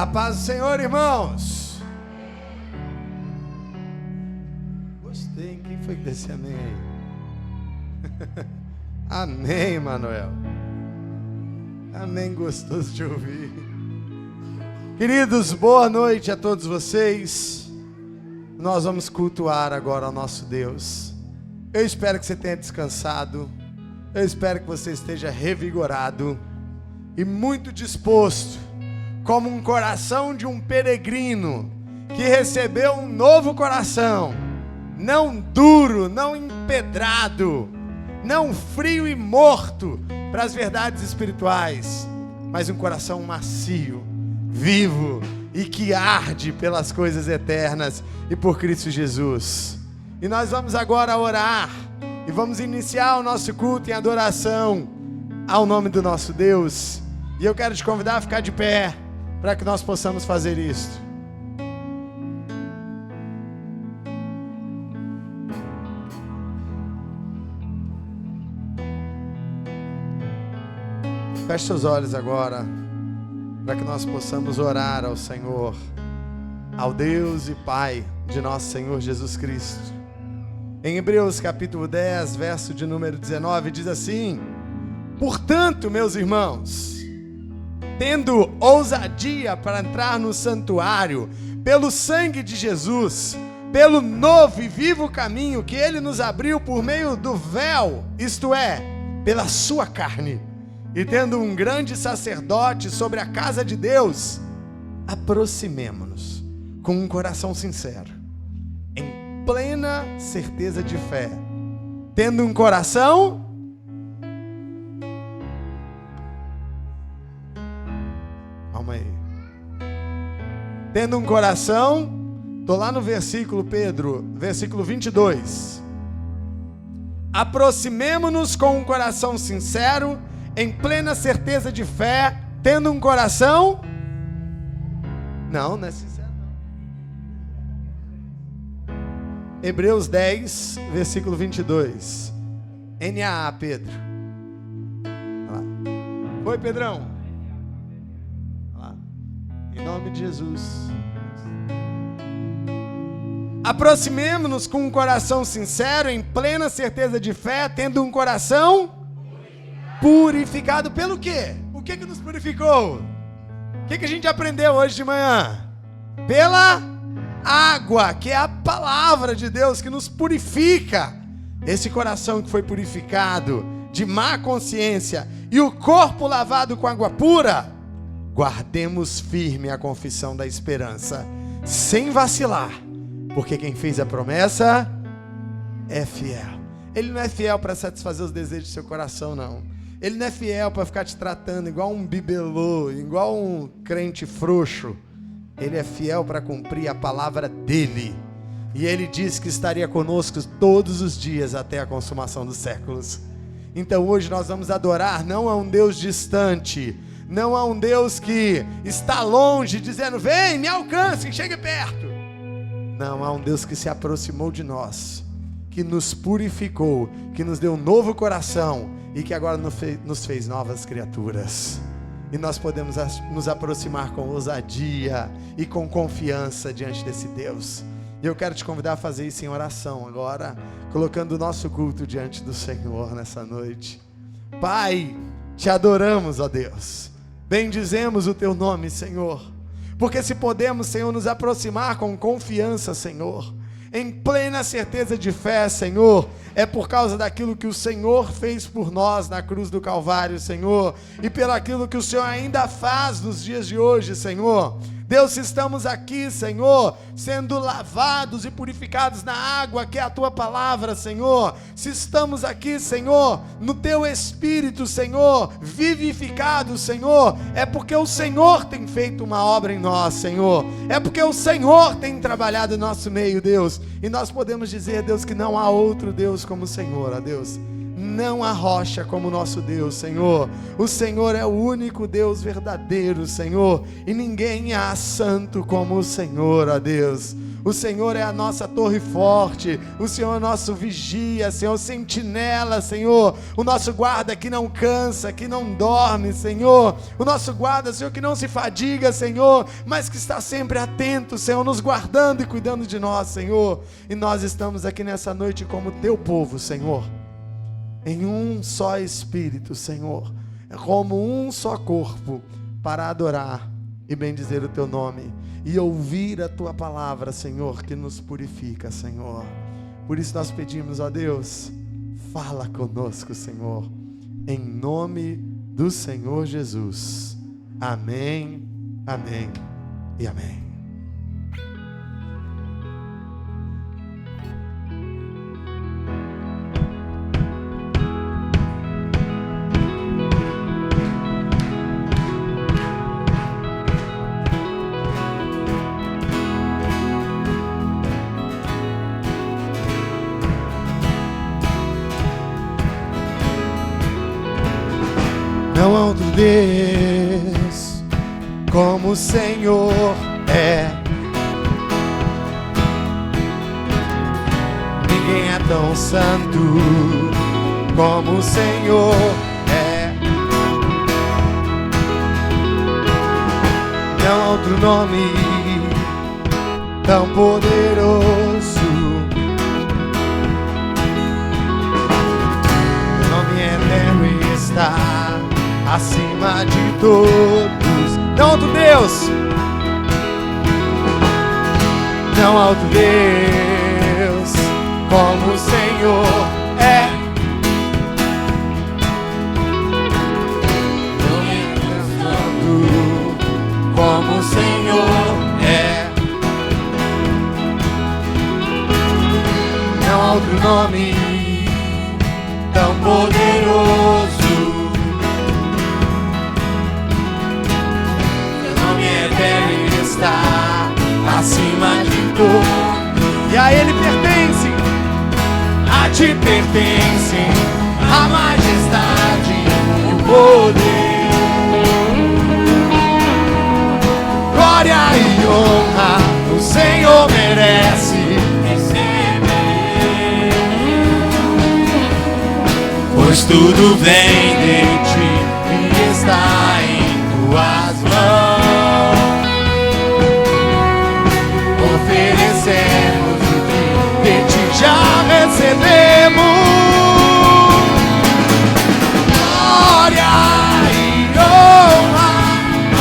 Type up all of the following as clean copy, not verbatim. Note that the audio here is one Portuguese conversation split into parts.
A paz do Senhor, irmãos. Gostei. Quem foi que disse amém aí? Amém, Manuel. Amém, gostoso de ouvir. Queridos, boa noite a todos vocês. Nós vamos cultuar agora ao nosso Deus. Eu espero que você tenha descansado. Eu espero que você esteja revigorado e muito disposto, como um coração de um peregrino que recebeu um novo coração, não duro, não empedrado, não frio e morto para as verdades espirituais, mas um coração macio, vivo e que arde pelas coisas eternas e por Cristo Jesus. E nós vamos agora orar e vamos iniciar o nosso culto em adoração ao nome do nosso Deus. E eu quero te convidar a ficar de pé para que nós possamos fazer isto. Feche seus olhos agora, para que nós possamos orar ao Senhor, ao Deus e Pai de nosso Senhor Jesus Cristo. Em Hebreus capítulo 10, verso de número 19, diz assim: portanto, meus irmãos, tendo ousadia para entrar no santuário, pelo sangue de Jesus, pelo novo e vivo caminho que Ele nos abriu por meio do véu, isto é, pela sua carne, e tendo um grande sacerdote sobre a casa de Deus, aproximemo-nos com um coração sincero, em plena certeza de fé, tendo um coração tendo um coração, estou lá no versículo, Pedro, versículo 22. Aproximemo-nos com um coração sincero, em plena certeza de fé, tendo um coração... Não é sincero não. Hebreus 10, versículo 22. NAA, Pedro. Foi, Pedrão? Em nome de Jesus. Aproximemo-nos com um coração sincero, em plena certeza de fé, tendo um coração purificado pelo quê? O que nos purificou? O que a gente aprendeu hoje de manhã? Pela água, que é a palavra de Deus que nos purifica. Esse coração que foi purificado de má consciência e o corpo lavado com água pura, guardemos firme a confissão da esperança, sem vacilar, porque quem fez a promessa é fiel. Ele não é fiel para satisfazer os desejos do seu coração, não. Ele não é fiel para ficar te tratando igual um bibelô, igual um crente frouxo. Ele é fiel para cumprir a palavra dele. E ele disse que estaria conosco todos os dias até a consumação dos séculos. Então hoje nós vamos adorar não a um Deus distante, não há um Deus que está longe, dizendo, vem, me alcance, chegue perto. Não, há um Deus que se aproximou de nós, que nos purificou, que nos deu um novo coração e que agora nos fez novas criaturas. E nós podemos nos aproximar com ousadia e com confiança diante desse Deus. E eu quero te convidar a fazer isso em oração agora, colocando o nosso culto diante do Senhor nessa noite. Pai, te adoramos, ó Deus. Bendizemos o teu nome, Senhor, porque se podemos, Senhor, nos aproximar com confiança, Senhor, em plena certeza de fé, Senhor, é por causa daquilo que o Senhor fez por nós na cruz do Calvário, Senhor, e pelo aquilo que o Senhor ainda faz nos dias de hoje, Senhor. Deus, se estamos aqui, Senhor, sendo lavados e purificados na água que é a Tua palavra, Senhor, se estamos aqui, Senhor, no Teu Espírito, Senhor, vivificados, Senhor, é porque o Senhor tem feito uma obra em nós, Senhor, é porque o Senhor tem trabalhado em nosso meio, Deus, e nós podemos dizer, Deus, que não há outro Deus como o Senhor, ó Deus. Não há rocha como nosso Deus, Senhor. O Senhor é o único Deus verdadeiro, Senhor. E ninguém há santo como o Senhor, ó Deus. O Senhor é a nossa torre forte. O Senhor é o nosso vigia, Senhor, sentinela, Senhor. O nosso guarda que não cansa, que não dorme, Senhor. O nosso guarda, Senhor, que não se fadiga, Senhor, mas que está sempre atento, Senhor, nos guardando e cuidando de nós, Senhor. E nós estamos aqui nessa noite como teu povo, Senhor, em um só Espírito, Senhor, como um só corpo, para adorar e bendizer o teu nome e ouvir a tua palavra, Senhor, que nos purifica, Senhor. Por isso nós pedimos, ó Deus, fala conosco, Senhor, em nome do Senhor Jesus. Amém, amém e amém. Não há outro Deus como o Senhor é. Ninguém é tão santo como o Senhor é. Não há outro nome tão poderoso. O nome eterno está acima de todos. Não há outro Deus. Não há outro Deus como o Senhor é. Não é tanto como o Senhor é. Não há outro nome tão poderoso. Está acima de tudo, e a Ele pertence, a Ti pertence a majestade e o poder, glória e honra o Senhor merece receber, pois tudo vem de Ti e está em Tuas mãos. Oferecemos o que de Ti já recebemos. Glória e honra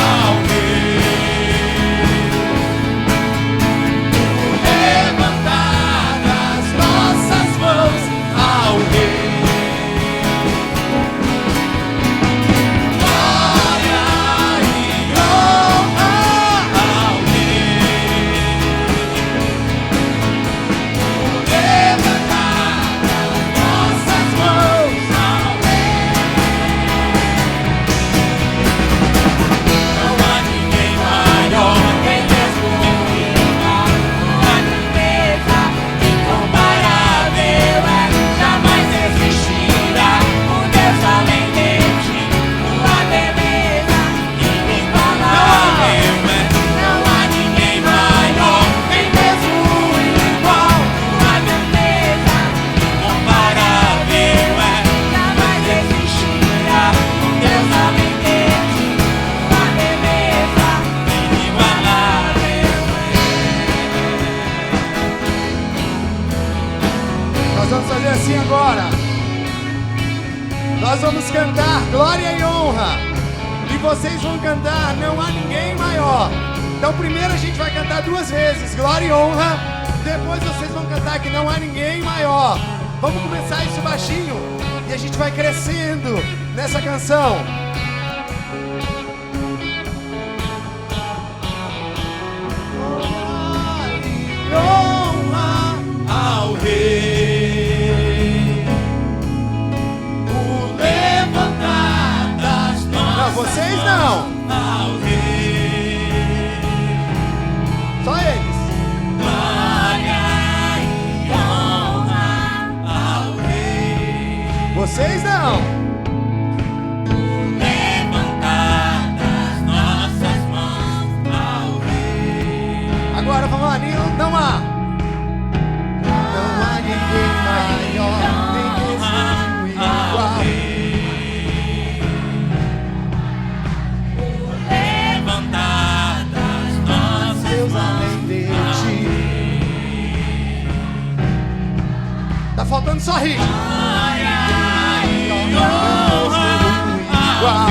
ao Rei. Levantar as nossas mãos ao Rei. Glória e honra ao Rei. Assim agora, nós vamos cantar glória e honra, e vocês vão cantar não há ninguém maior. Então primeiro a gente vai cantar 2 vezes glória e honra, depois vocês vão cantar que não há ninguém maior. Vamos começar isso baixinho e a gente vai crescendo nessa canção. Glória e honra ao Rei. Vocês não. Só eles. vocês não. Levantadas nossas mãos ao Rei. Agora vamos lá, não há. Não há ninguém maior, nem mesmo igual. Levantadas nossas Deus mãos além de ti. Tá faltando só ritmo. Igual.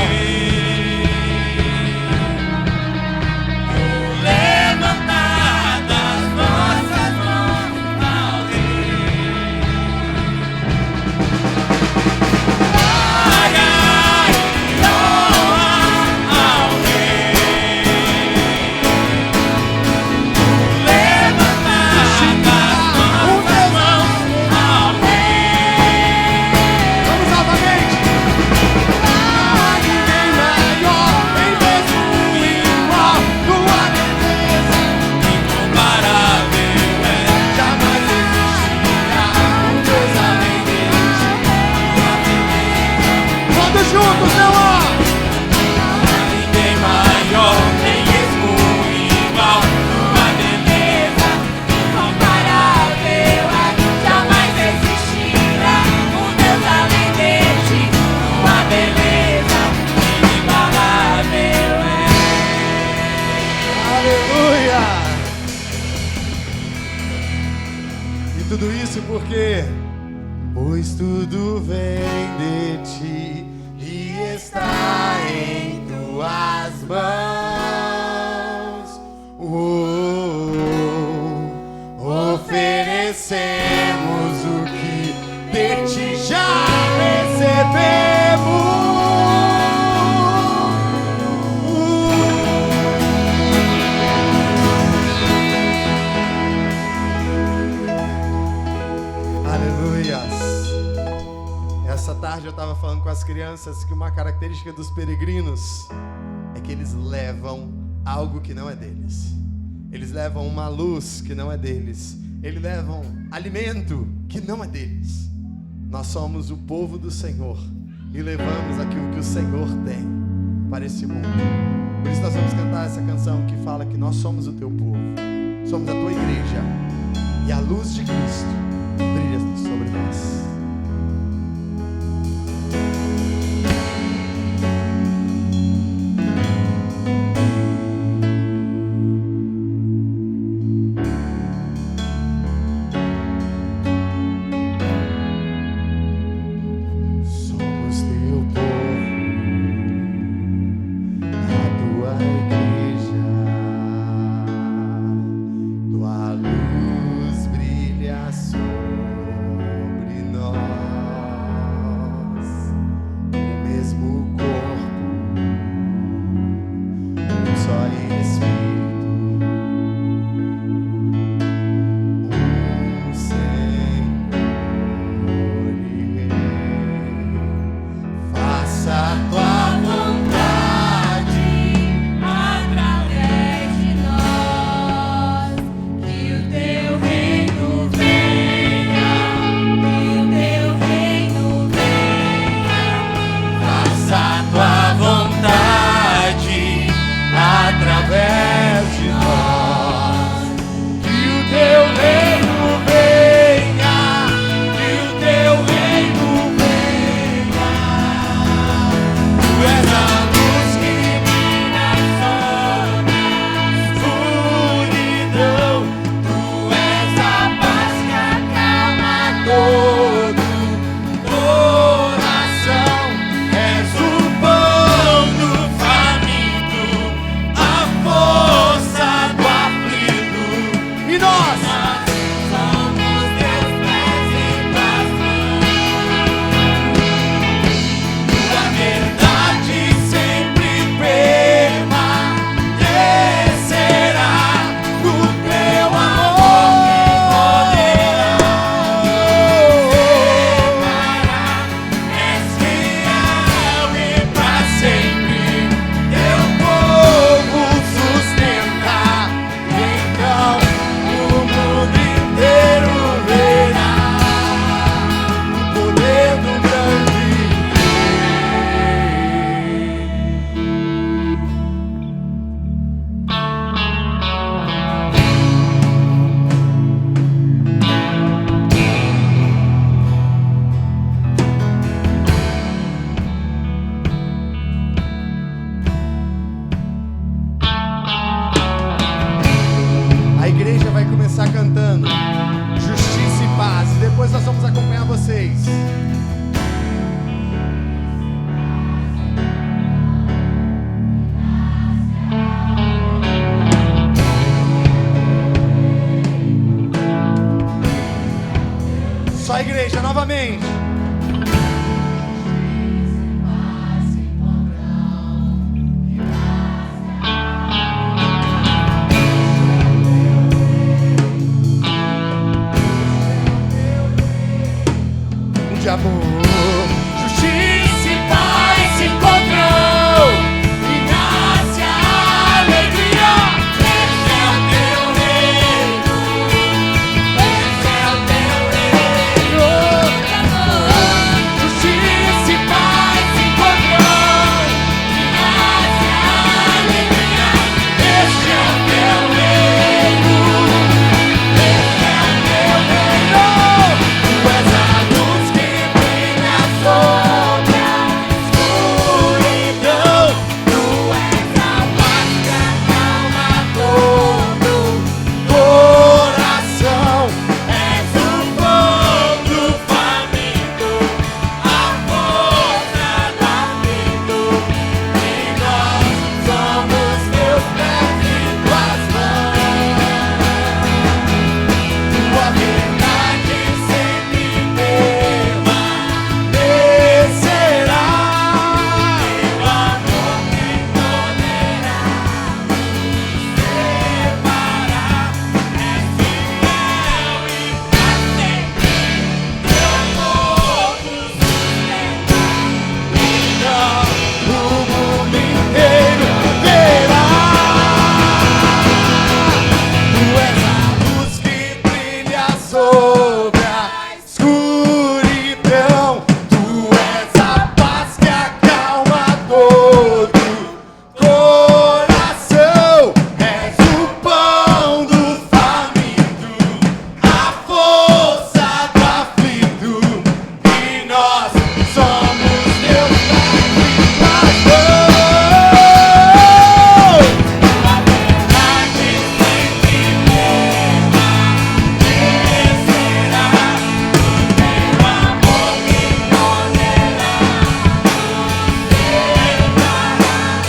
Levantadas nossas mãos ao Rei. Ai, ai, honra ao Rei. Levantadas nossas mãos ao Rei. Vamos novamente. Não há ninguém maior, nem mesmo igual. Tua beleza Incomparável é jamais existirá. Um Deus além de ti. Todos juntos, não há. ninguém maior, nem mesmo igual. Tua beleza incomparável é, jamais existirá. Um Deus além de ti. Tua beleza inigualável é. Aleluia! E tudo isso porque pois tudo vem de ti e está em tuas mãos. Oferecemos o que de ti já recebemos. Aleluias. Essa tarde eu estava falando com as crianças que uma característica dos peregrinos é que eles levam algo que não é deles. Eles levam uma luz que não é deles. Eles levam alimento que não é deles. Nós somos o povo do Senhor e levamos aquilo que o Senhor tem para esse mundo. Por isso nós vamos cantar essa canção que fala que nós somos o teu povo, somos a tua igreja e a luz de Cristo brilha sobre nós. Somos teu povo, a tua igreja, tua luz brilha sobre lá, igreja, novamente. De amor, Justiça e paz se encontrou e nasce a alegria. Esse é o teu reino, esse é o teu reino de amor. Justiça e paz se encontrou e nasce a alegria. Esse é o teu reino, esse é o teu reino. Tu és a luz que sobre a escuridão, tu és a paz que acalma todo coração. És o pão do faminto, a força do aflito, e nós somos teus pés e tuas mãos. Tua verdade sempre permanecerá. Teu amor que poderá nos separar. És fiel e pra sempre. Teu amor nos sustenta. Então o mundo inteiro verá. Tu és a luz que brilha sobre a escuridão. Tu és a paz que acalma todo coração. És o pão do faminto, a força do aflito, e nós somos teus pés e tuas mãos. Tua verdade sempre permanecerá. Teu amor que poderá nos separar.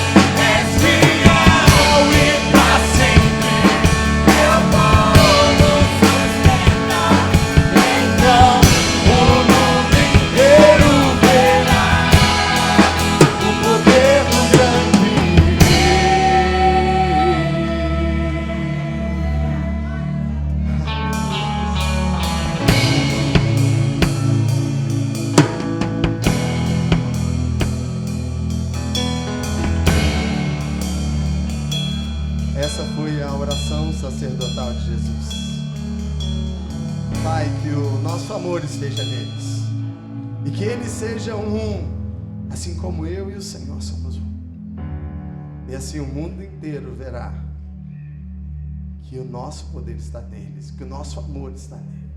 És fiel e pra sempre. Teu povo sustenta. Então o mundo inteiro verá o poder do grande Rei. Essa foi a oração sacerdotal de Jesus. Pai, que o nosso amor esteja neles e que eles sejam um, assim como eu e o Senhor somos um. E assim o mundo inteiro verá que o nosso poder está neles, que o nosso amor está neles.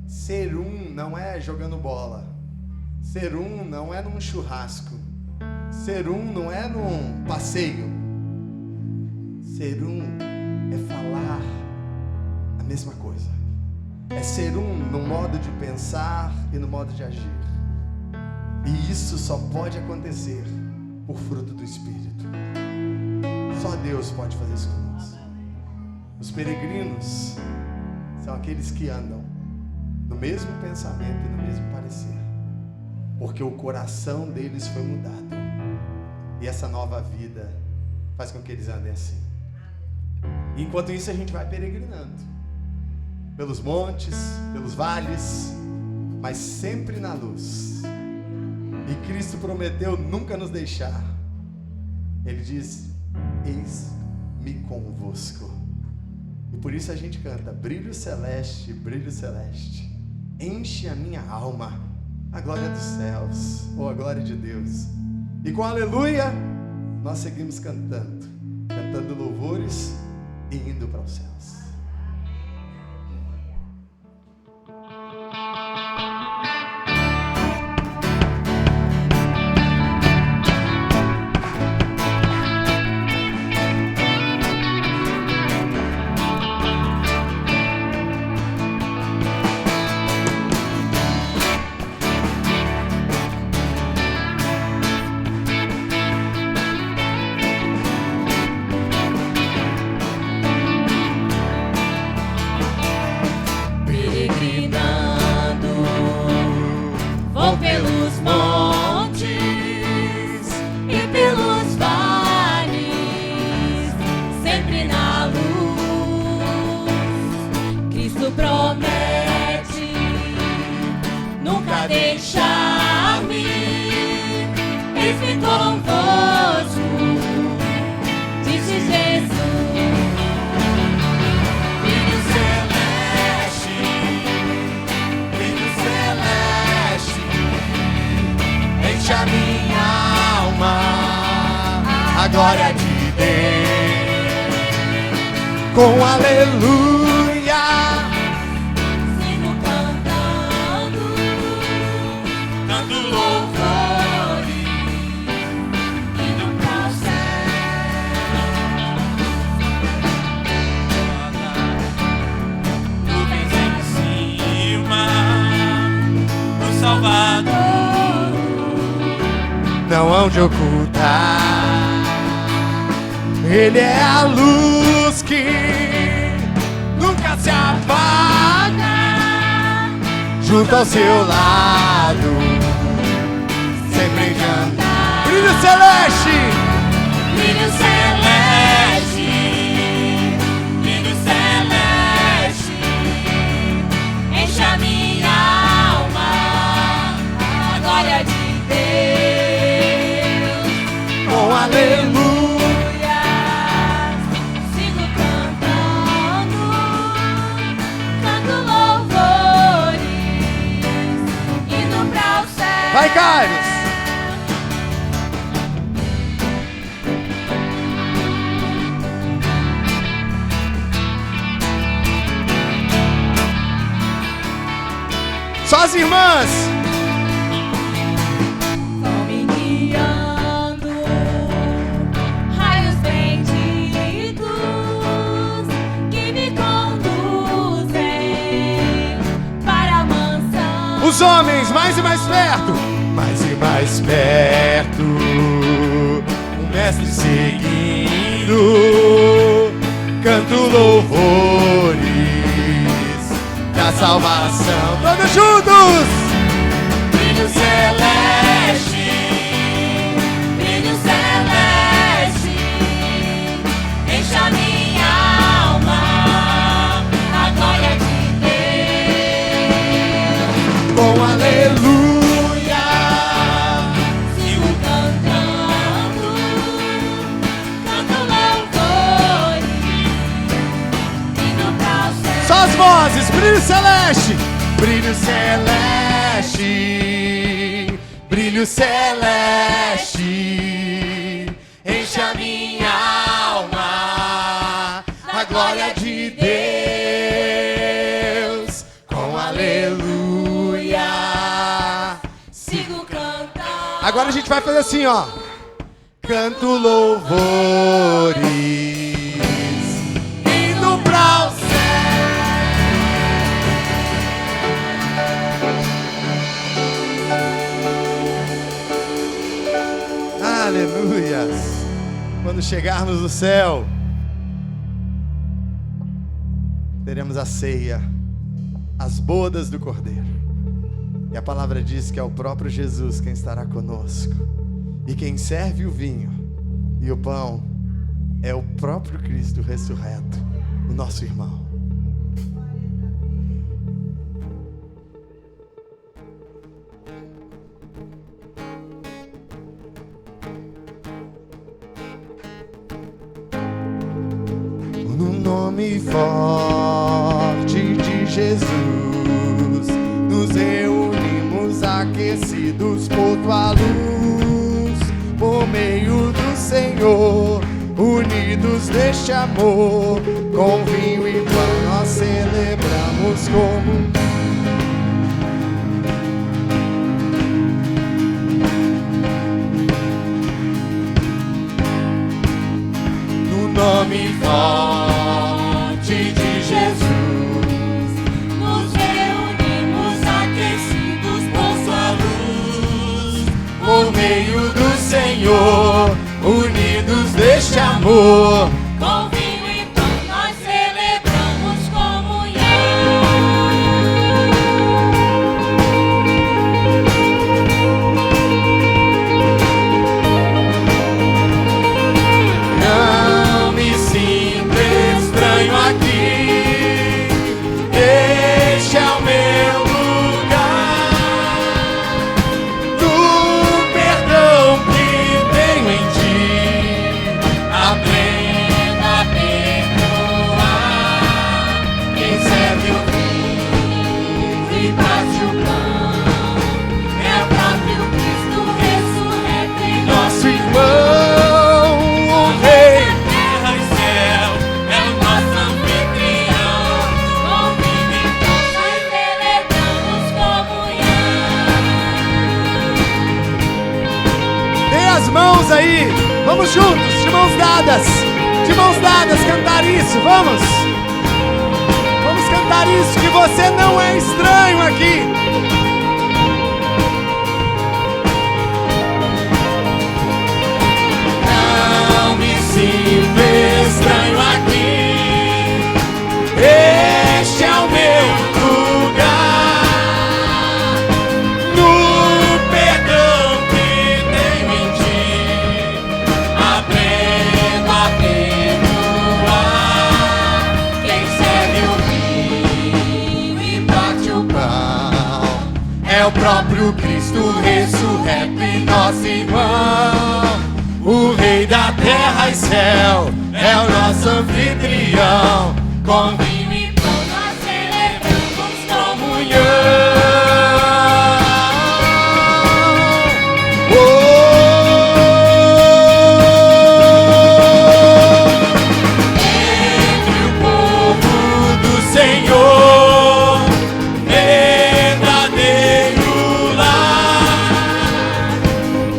Ser um não é jogando bola. Ser um não é num churrasco. Ser um não é num passeio. Ser um é falar a mesma coisa. É ser um no modo de pensar e no modo de agir. E isso só pode acontecer por fruto do Espírito. Só Deus pode fazer isso conosco. Os peregrinos são aqueles que andam no mesmo pensamento e no mesmo parecer, porque o coração deles foi mudado. E essa nova vida faz com que eles andem assim. Enquanto isso, a gente vai peregrinando pelos montes, pelos vales, mas sempre na luz. E Cristo prometeu nunca nos deixar. Ele diz: eis-me convosco. E por isso a gente canta: brilho celeste, enche a minha alma a glória dos céus, ou a glória de Deus. E com aleluia, nós seguimos cantando louvores e indo para os céus. deixar-me, eis-me convosco, disse Jesus. Brilho celeste, enche a minha alma, a glória de Deus, com aleluia, Sigo cantando, tanto louvores, indo para o céu. Nuvens em cima, o Salvador. não hão de ocultar. Ele é a luz que nunca se apaga, junto ao seu lado, sempre cantar. Brilho celeste, Brilho celeste, brilho celeste, enche a minha alma, a glória de Deus. com aleluia, Sigo cantando, canto louvores, indo para o céu. vai Carlos. Só as irmãs. Vão me guiando, raios benditos que me conduzem para a mansão. Os homens, mais e mais perto, mais e mais perto, o mestre seguindo, canto louvores da salvação. Todos juntos! Brilho celeste, brilho celeste, enche a minha alma, a glória de Deus. Com aleluia, Sigo cantando, canto louvores, indo para o céu. só as vozes, brilho celeste, brilho celeste, brilho celeste, enche a minha alma, a glória de Deus, com aleluia. Sigo cantando. Agora a gente vai fazer assim, ó. Canto louvores, indo pra o céu. Aleluias. Quando chegarmos no céu, teremos a ceia, as bodas do Cordeiro. E a palavra diz que é o próprio Jesus quem estará conosco. E quem serve o vinho e o pão é o próprio Cristo ressurreto, o nosso irmão. No nome forte de Jesus, nos reunimos aquecidos por tua luz, por meio do Senhor, unidos neste amor, com vinho e pão nós celebramos como no nome forte de Jesus, Nos reunimos aquecidos por sua luz, por meio do Senhor, unidos neste amor. com vinho e pão nós celebramos comunhão. Não me sinto estranho aqui, este é o meu lugar. mãos aí. Vamos juntos, de mãos dadas, cantar isso. Vamos cantar isso, que você não é estranho aqui. Não me sinto estranho aqui. Este é o meu lugar. No perdão que tenho em ti, aprendo a perdoar. Quem serve o vinho e bate o pão é o próprio Cristo ressurreto e nosso irmão. O Rei da terra e céu é o nosso anfitrião. Com vinho e pão nós celebramos comunhão. Entre o povo do Senhor, verdadeiro lar,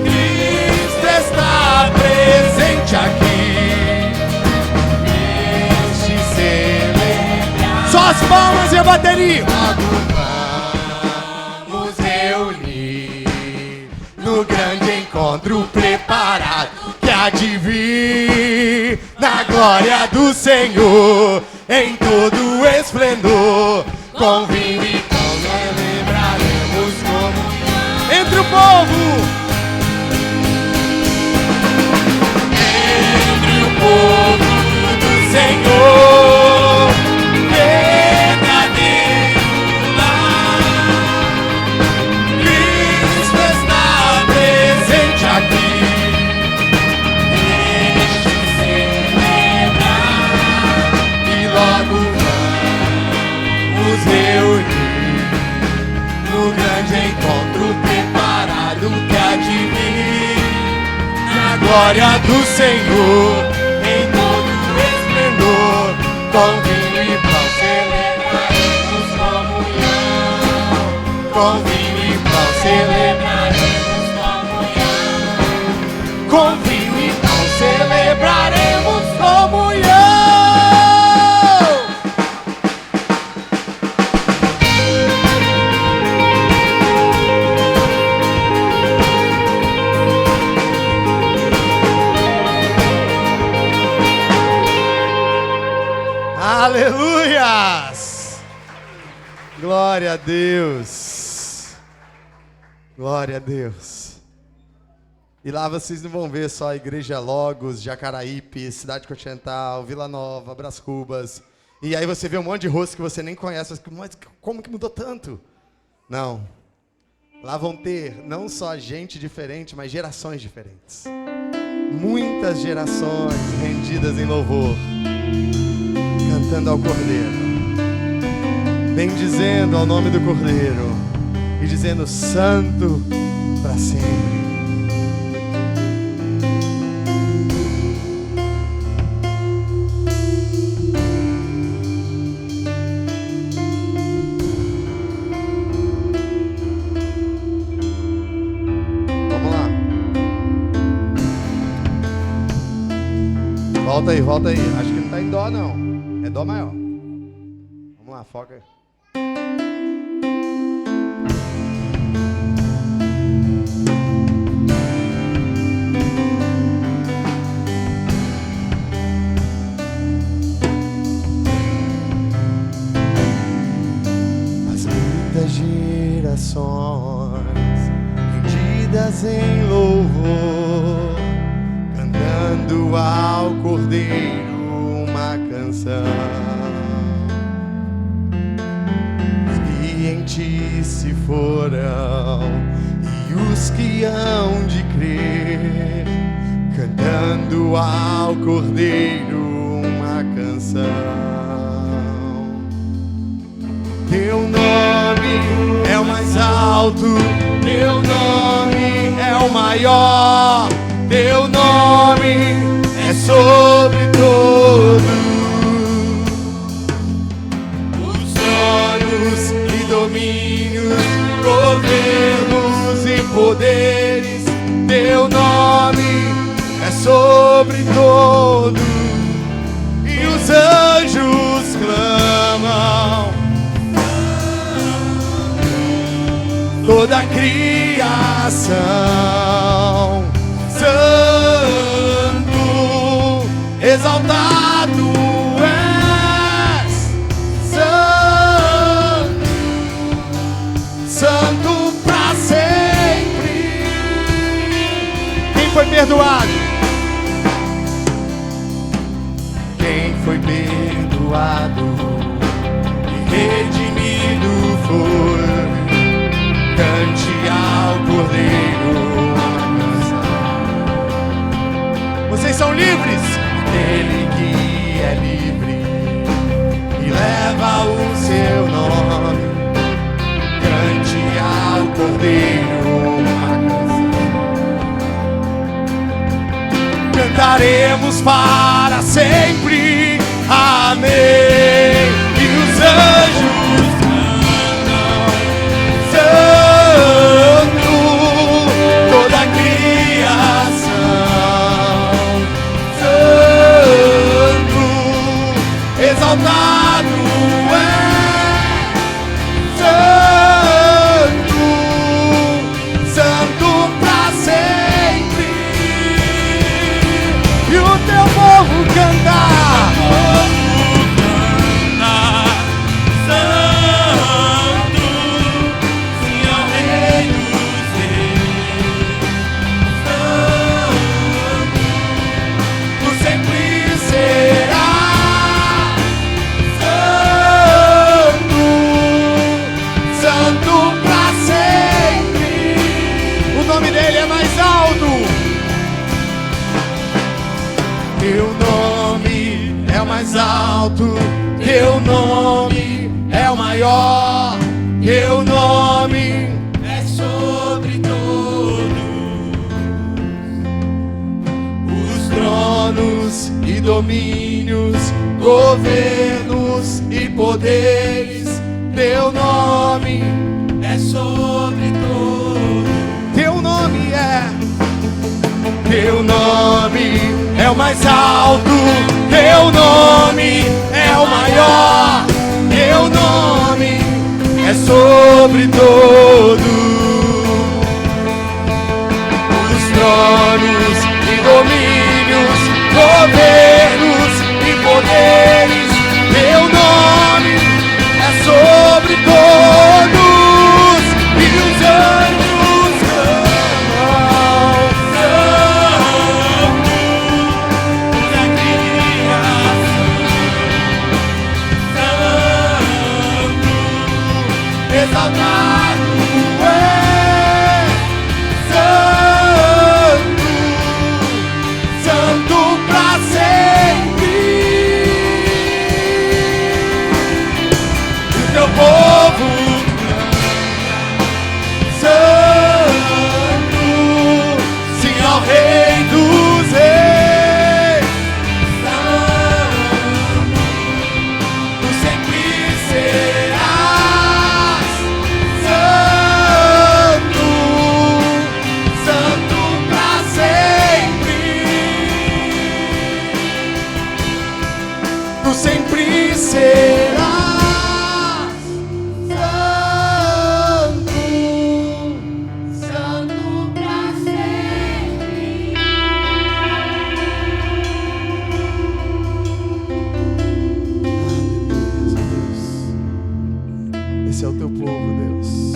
Cristo está presente aqui. Este celebrar. Só as palmas e a bateria. Vamos reunir no grande encontro preparado que há de vir na glória do Senhor em todo o esplendor. Com vinho e pão celebraremos comunhão. Entre o povo. Entre o povo do Senhor, verdadeiro lar, Cristo está presente aqui. Deixe celebrar e logo vamos reunir no grande encontro preparado que há de vir na glória do Senhor em todo o esplendor. Com vinho e pão celebraremos comunhão. Com vinho e pão celebraremos comunhão. Com vinho e pão celebraremos comunhão. Aleluias! Glória a Deus! Glória a Deus! E lá vocês não vão ver só a Igreja Logos, Jacaraípe, Cidade Continental, Vila Nova, Brás Cubas. E aí você vê um monte de rosto que você nem conhece. Mas como que mudou tanto? Não. Lá vão ter não só gente diferente, mas gerações diferentes. Muitas gerações rendidas em louvor, cantando ao Cordeiro, bendizendo ao nome do Cordeiro e dizendo santo para sempre. Volta aí. Acho que não tá em dó, não. É dó maior. Vamos lá, foca aí. As muitas gerações rendidas em louvor, cantando ao Cordeiro uma canção. Os que em ti se foram e os que hão de crer, cantando ao Cordeiro uma canção. Teu nome é o mais alto, teu nome é o maior. Teu nome é sobre todos os tronos e domínios, governos e poderes. Teu nome sobre todo, e os anjos clamam, toda a criação, santo, exaltado és, santo, santo pra sempre. Quem foi perdoado? Quem foi perdoado e redimido foi, cante ao Cordeiro. Vocês são livres? Aquele que é livre e leva o seu nome, cante ao Cordeiro uma canção. Cantaremos para sempre, amém. E os anjos cantam, santo, toda a criação, santo, exaltado é, santo, santo pra sempre. E o teu povo cantar. Teu nome é o mais alto, teu nome é o maior, teu nome é sobre todos os tronos e domínios, governos e poderes. Teu nome é sobre todos. Teu nome é. Teu nome é o mais alto, teu nome é o maior, teu nome é sobre todos os tronos e domínios, governos e poderes. Teu nome é sobre todos e os anjos clamam, santo, toda a criação, santo, exaltado é, santo, santo pra sempre. O teu povo santo, sim ao Rei dos Reis, santo, tu sempre serás, santo, santo pra sempre, tu sempre serás. Esse é o teu povo, Deus.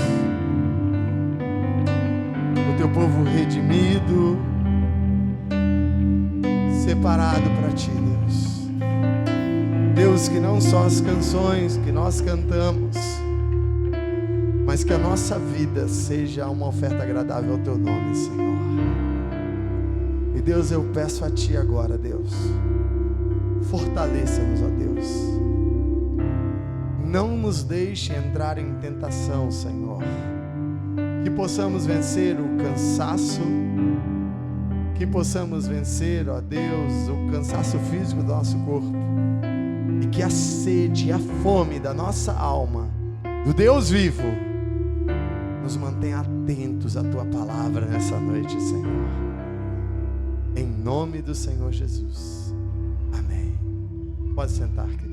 O teu povo redimido, separado para ti, Deus. Deus, que não só as canções que nós cantamos, mas que a nossa vida seja uma oferta agradável ao teu nome, Senhor. E Deus, eu peço a ti agora, Deus, fortaleça-nos, ó Deus. Não nos deixe entrar em tentação, Senhor. Que possamos vencer o cansaço, que possamos vencer, ó Deus, o cansaço físico do nosso corpo, e que a sede e a fome da nossa alma, do Deus vivo, nos mantenha atentos à tua palavra nessa noite, Senhor. Em nome do Senhor Jesus. Amém. Pode sentar, queridos.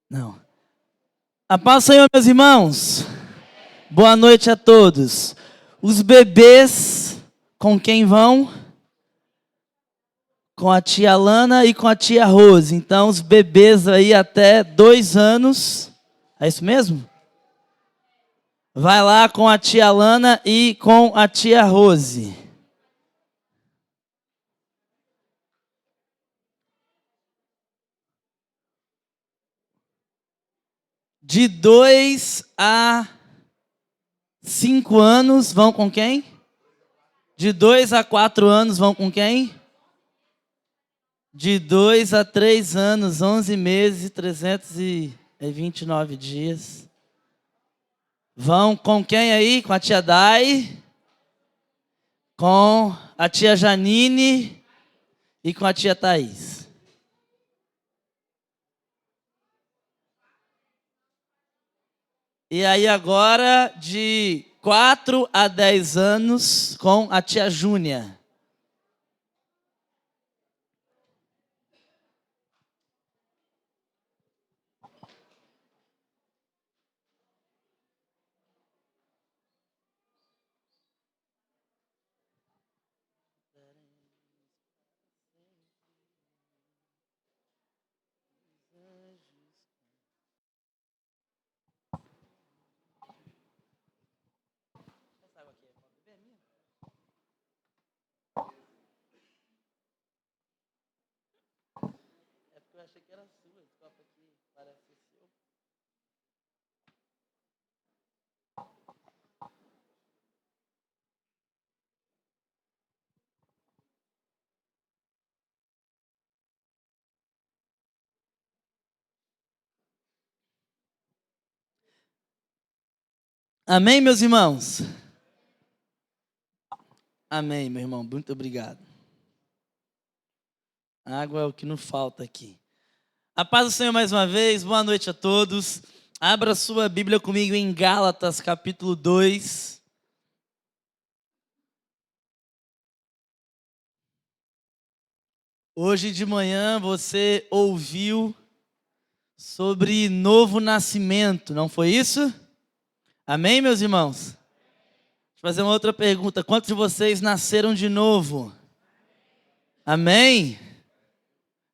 Não. A paz do Senhor, meus irmãos. Boa noite a todos. Os bebês com quem vão? Com a tia Lana e com a tia Rose. Então, os bebês aí até 2 anos. É isso mesmo? Vai lá com a tia Lana e com a tia Rose. De 2 a 5 anos vão com quem? De 2 a 4 anos vão com quem? De 2 a 3 anos, 11 meses e 329 dias. Vão com quem aí? Com a tia Dai, com a tia Janine e com a tia Thaís. E aí agora, de 4 a 10 anos, com a tia Júnia. Eu achei que era sua, esse copo aqui parece seu. Amém, meus irmãos? Amém, meu irmão. Muito obrigado. Água é o que não falta aqui. A paz do Senhor mais uma vez. Boa noite a todos. Abra sua Bíblia comigo em Gálatas, capítulo 2. Hoje de manhã você ouviu sobre novo nascimento, não foi isso? Amém, meus irmãos? Deixa eu fazer uma outra pergunta. Quantos de vocês nasceram de novo? Amém?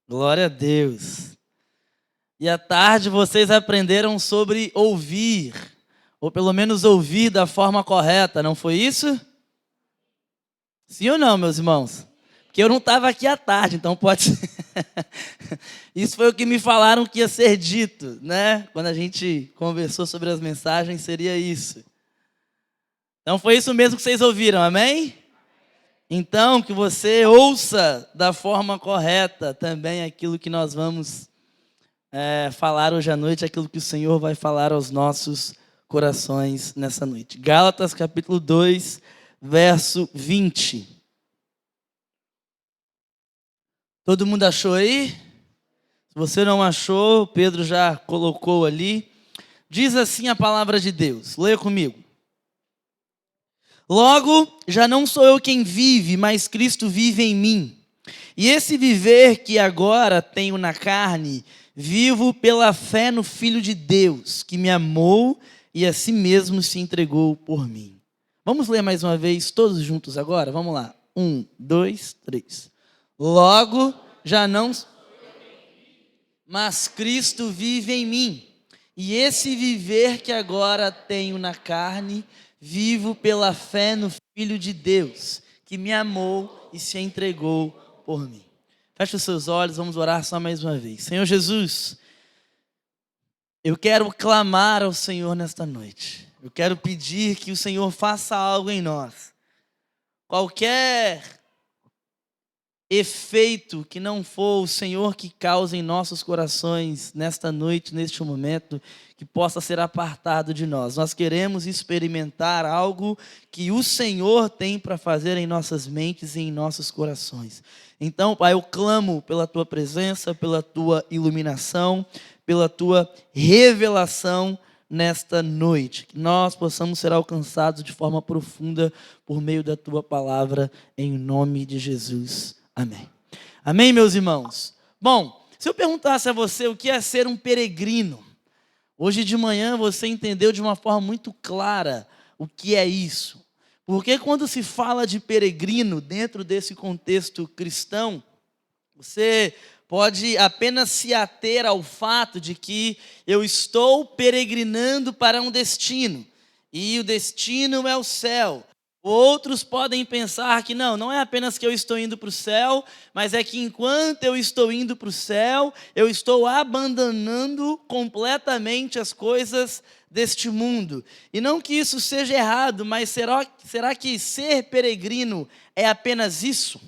Glória a Deus. E à tarde vocês aprenderam sobre ouvir, ou pelo menos ouvir da forma correta, não foi isso? Sim ou não, meus irmãos? Porque eu não estava aqui à tarde, então pode ser. Isso foi o que me falaram que ia ser dito, né? Quando a gente conversou sobre as mensagens, seria isso. Então foi isso mesmo que vocês ouviram, amém? Então, que você ouça da forma correta também aquilo que nós vamos falar hoje à noite, aquilo que o Senhor vai falar aos nossos corações nessa noite. Gálatas capítulo 2, verso 20. Todo mundo achou aí? Se você não achou, Pedro já colocou ali. Diz assim a palavra de Deus. Leia comigo. Logo, já não sou eu quem vive, mas Cristo vive em mim. E esse viver que agora tenho na carne, vivo pela fé no Filho de Deus, que me amou e a si mesmo se entregou por mim. Vamos ler mais uma vez, todos juntos agora? Vamos lá. 1, 2, 3. Logo, já não... mas Cristo vive em mim. E esse viver que agora tenho na carne, vivo pela fé no Filho de Deus, que me amou e se entregou por mim. Feche os seus olhos, vamos orar só mais uma vez. Senhor Jesus, eu quero clamar ao Senhor nesta noite. Eu quero pedir que o Senhor faça algo em nós. Qualquer efeito que não for o Senhor que cause em nossos corações nesta noite, neste momento, que possa ser apartado de nós. Nós queremos experimentar algo que o Senhor tem para fazer em nossas mentes e em nossos corações. Então, Pai, eu clamo pela Tua presença, pela Tua iluminação, pela Tua revelação nesta noite. Que nós possamos ser alcançados de forma profunda por meio da Tua palavra, em nome de Jesus. Amém. Amém, meus irmãos? Bom, se eu perguntasse a você o que é ser um peregrino, hoje de manhã você entendeu de uma forma muito clara o que é isso. Porque quando se fala de peregrino dentro desse contexto cristão, você pode apenas se ater ao fato de que eu estou peregrinando para um destino, e o destino é o céu. Outros podem pensar que não é apenas que eu estou indo para o céu, mas é que enquanto eu estou indo para o céu, eu estou abandonando completamente as coisas deste mundo. E não que isso seja errado, mas será que ser peregrino é apenas isso?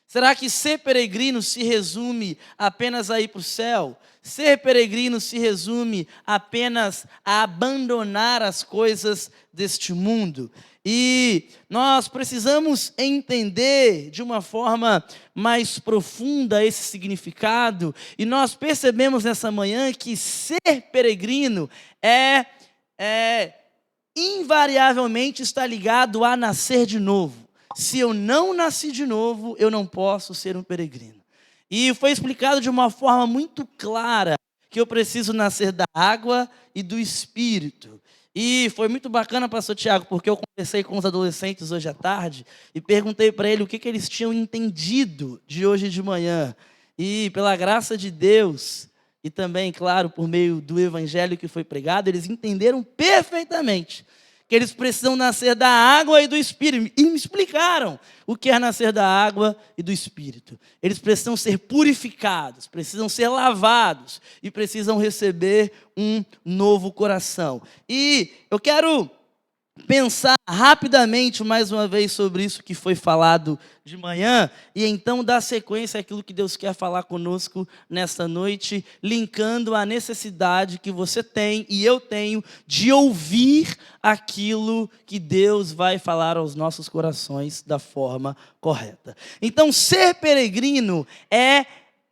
Será que ser peregrino se resume apenas a ir para o céu? Ser peregrino se resume apenas a abandonar as coisas deste mundo? E nós precisamos entender de uma forma mais profunda esse significado. E nós percebemos nessa manhã que ser peregrino invariavelmente está ligado a nascer de novo. Se eu não nasci de novo, eu não posso ser um peregrino. E foi explicado de uma forma muito clara que eu preciso nascer da água e do Espírito. E foi muito bacana, pastor Tiago, porque eu conversei com os adolescentes hoje à tarde e perguntei para ele o que eles tinham entendido de hoje de manhã. E pela graça de Deus, e também, claro, por meio do evangelho que foi pregado, eles entenderam perfeitamente que eles precisam nascer da água e do Espírito. E me explicaram o que é nascer da água e do Espírito. Eles precisam ser purificados, precisam ser lavados e precisam receber um novo coração. E eu quero pensar rapidamente mais uma vez sobre isso que foi falado de manhã e então dar sequência àquilo que Deus quer falar conosco nesta noite, linkando a necessidade que você tem e eu tenho de ouvir aquilo que Deus vai falar aos nossos corações da forma correta. Então, ser peregrino é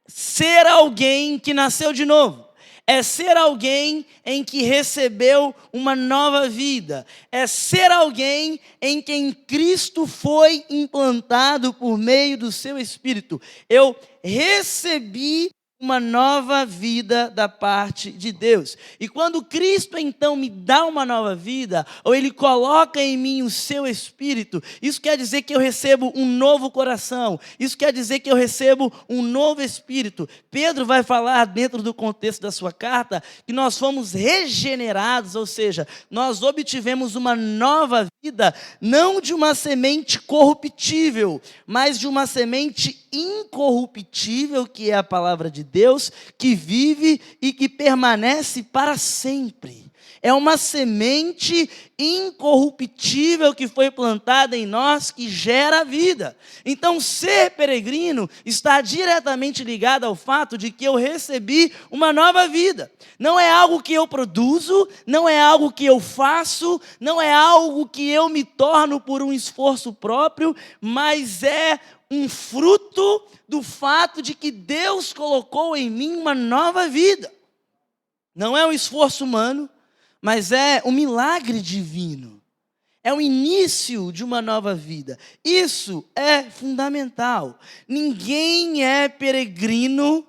ser alguém que nasceu de novo. É ser alguém em que recebeu uma nova vida. É ser alguém em quem Cristo foi implantado por meio do seu Espírito. Eu recebi uma nova vida da parte de Deus. E quando Cristo então me dá uma nova vida, ou Ele coloca em mim o seu Espírito, isso quer dizer que eu recebo um novo coração, isso quer dizer que eu recebo um novo Espírito. Pedro vai falar dentro do contexto da sua carta, que nós fomos regenerados, ou seja, nós obtivemos uma nova vida, não de uma semente corruptível, mas de uma semente incorruptível, que é a palavra de Deus, que vive e que permanece para sempre. É uma semente incorruptível que foi plantada em nós, que gera vida. Então, ser peregrino está diretamente ligado ao fato de que eu recebi uma nova vida. Não é algo que eu produzo, não é algo que eu faço, não é algo que eu me torno por um esforço próprio, mas é um fruto do fato de que Deus colocou em mim uma nova vida. Não é um esforço humano, mas é um milagre divino. É o início de uma nova vida. Isso é fundamental. Ninguém é peregrino,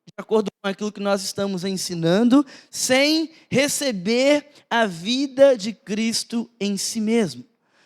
de acordo com aquilo que nós estamos ensinando, sem receber a vida de Cristo em si mesmo.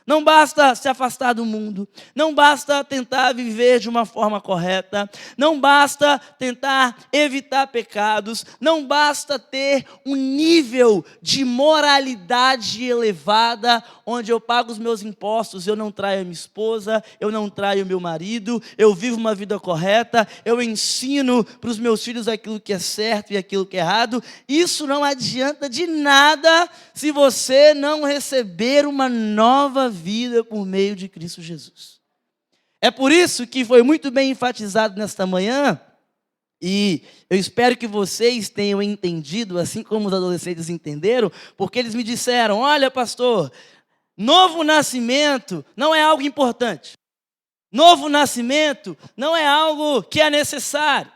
Não basta se afastar do mundo, não basta tentar viver de uma forma correta, não basta tentar evitar pecados, não basta ter um nível de moralidade elevada, onde eu pago os meus impostos, eu não traio a minha esposa, eu não traio o meu marido, eu vivo uma vida correta, eu ensino para os meus filhos aquilo que é certo e aquilo que é errado. Isso não adianta de nada se você não receber uma nova vida por meio de Cristo Jesus. É por isso que foi muito bem enfatizado nesta manhã, e eu espero que vocês tenham entendido, assim como os adolescentes entenderam, porque eles me disseram: olha, pastor, novo nascimento não é algo importante. Novo nascimento não é algo que é necessário.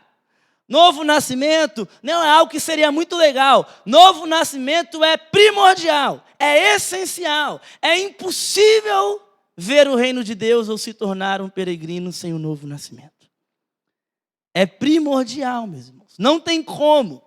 Novo nascimento não é algo que seria muito legal. Novo nascimento é primordial, é essencial. É impossível ver o reino de Deus ou se tornar um peregrino sem o novo nascimento. É primordial, meus irmãos. Não tem como.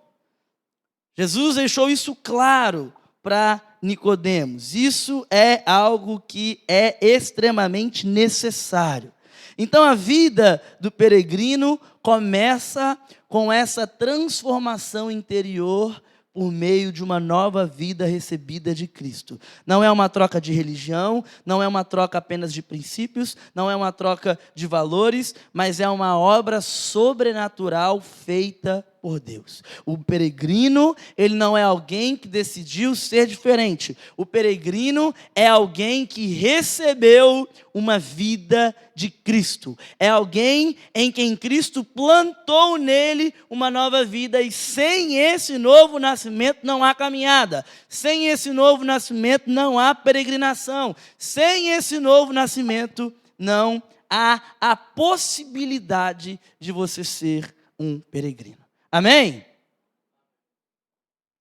Jesus deixou isso claro para Nicodemos. Isso é algo que é extremamente necessário. Então a vida do peregrino começa com essa transformação interior por meio de uma nova vida recebida de Cristo. Não é uma troca de religião, não é uma troca apenas de princípios, não é uma troca de valores, mas é uma obra sobrenatural feita por Deus. O peregrino, ele não é alguém que decidiu ser diferente. O peregrino é alguém que recebeu uma vida de Cristo. É alguém em quem Cristo plantou nele uma nova vida, e sem esse novo nascimento não há caminhada. Sem esse novo nascimento não há peregrinação. Sem esse novo nascimento não há a possibilidade de você ser um peregrino. Amém?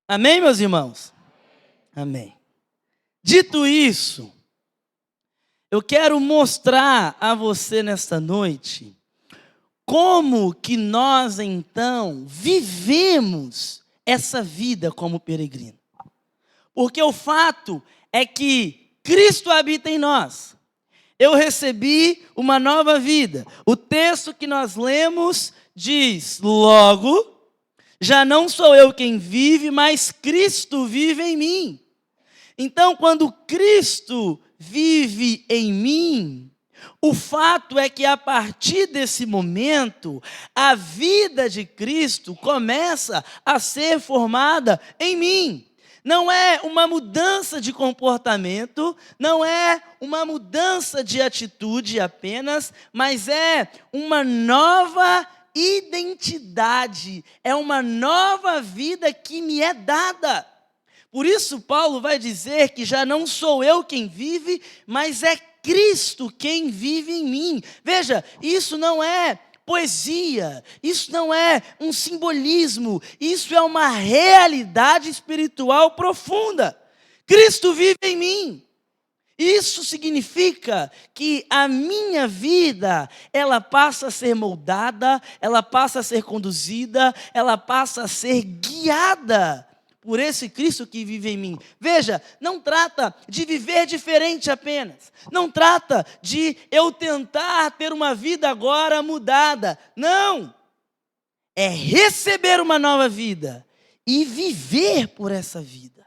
Amém, meus irmãos? Amém. Dito isso, eu quero mostrar a você nesta noite como que nós, então, vivemos essa vida como peregrino. Porque o fato é que Cristo habita em nós. Eu recebi uma nova vida. O texto que nós lemos diz: logo, já não sou eu quem vive, mas Cristo vive em mim. Então, quando Cristo vive em mim, o fato é que a partir desse momento, a vida de Cristo começa a ser formada em mim. Não é uma mudança de comportamento, não é uma mudança de atitude apenas, mas é uma nova identidade, é uma nova vida que me é dada. Por isso Paulo vai dizer que já não sou eu quem vive, mas é Cristo quem vive em mim. Veja, isso não é poesia, isso não é um simbolismo, isso é uma realidade espiritual profunda. Cristo vive em mim. Isso significa que a minha vida, ela passa a ser moldada, ela passa a ser conduzida, ela passa a ser guiada por esse Cristo que vive em mim. Veja, não trata de viver diferente apenas. Não trata de eu tentar ter uma vida agora mudada. Não! É receber uma nova vida e viver por essa vida.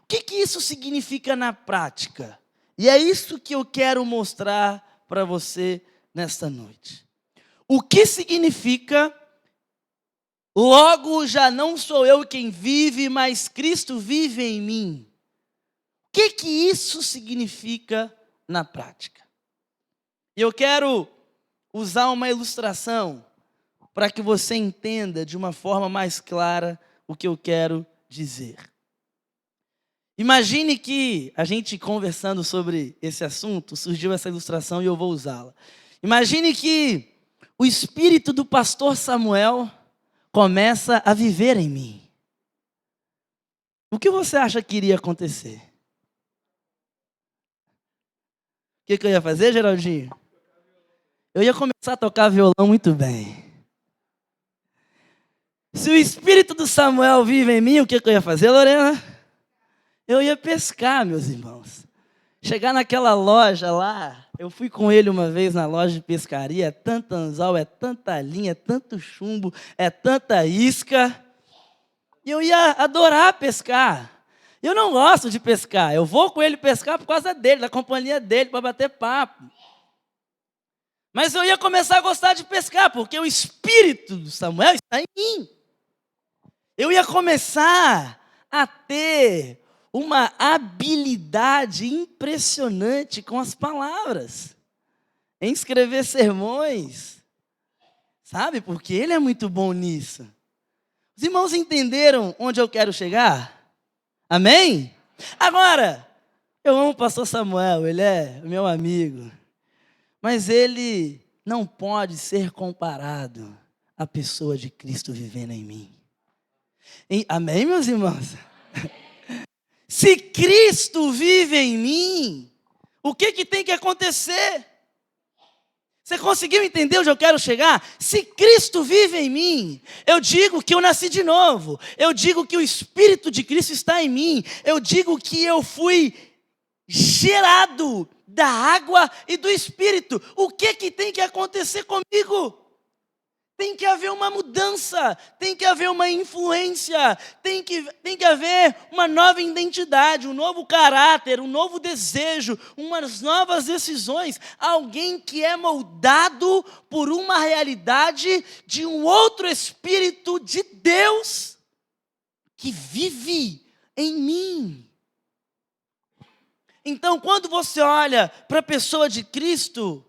O que isso significa na prática? E é isso que eu quero mostrar para você nesta noite. O que significa: logo já não sou eu quem vive, mas Cristo vive em mim? O que isso significa na prática? Eu quero usar uma ilustração para que você entenda de uma forma mais clara o que eu quero dizer. Imagine que a gente conversando sobre esse assunto, surgiu essa ilustração e eu vou usá-la. Imagine que o espírito do pastor Samuel começa a viver em mim. O que você acha que iria acontecer? O que eu ia fazer, Geraldinho? Eu ia começar a tocar violão muito bem. Se o espírito do Samuel vive em mim, o que eu ia fazer, Lorena? Eu ia pescar, meus irmãos. chegar naquela loja lá, eu fui com ele uma vez na loja de pescaria, é tanto anzol, é tanta linha, é tanto chumbo, é tanta isca. E eu ia adorar pescar. Eu não gosto de pescar, eu vou com ele pescar por causa dele, da companhia dele, para bater papo. Mas eu ia começar a gostar de pescar, porque o espírito do Samuel está em mim. Eu ia começar a ter uma habilidade impressionante com as palavras, em escrever sermões, sabe? Porque ele é muito bom nisso. Os irmãos entenderam onde eu quero chegar? Amém? Agora, eu amo o pastor Samuel, ele é meu amigo, mas ele não pode ser comparado à pessoa de Cristo vivendo em mim. Amém, meus irmãos? Se Cristo vive em mim, o que tem que acontecer? Você conseguiu entender onde eu quero chegar? Se Cristo vive em mim, eu digo que eu nasci de novo. Eu digo que o Espírito de Cristo está em mim. Eu digo que eu fui gerado da água e do Espírito. O que tem que acontecer comigo? Tem que haver uma mudança, tem que haver uma influência, tem que haver uma nova identidade, um novo caráter, um novo desejo, umas novas decisões. Alguém que é moldado por uma realidade de um outro Espírito de Deus que vive em mim. Então, quando você olha para a pessoa de Cristo,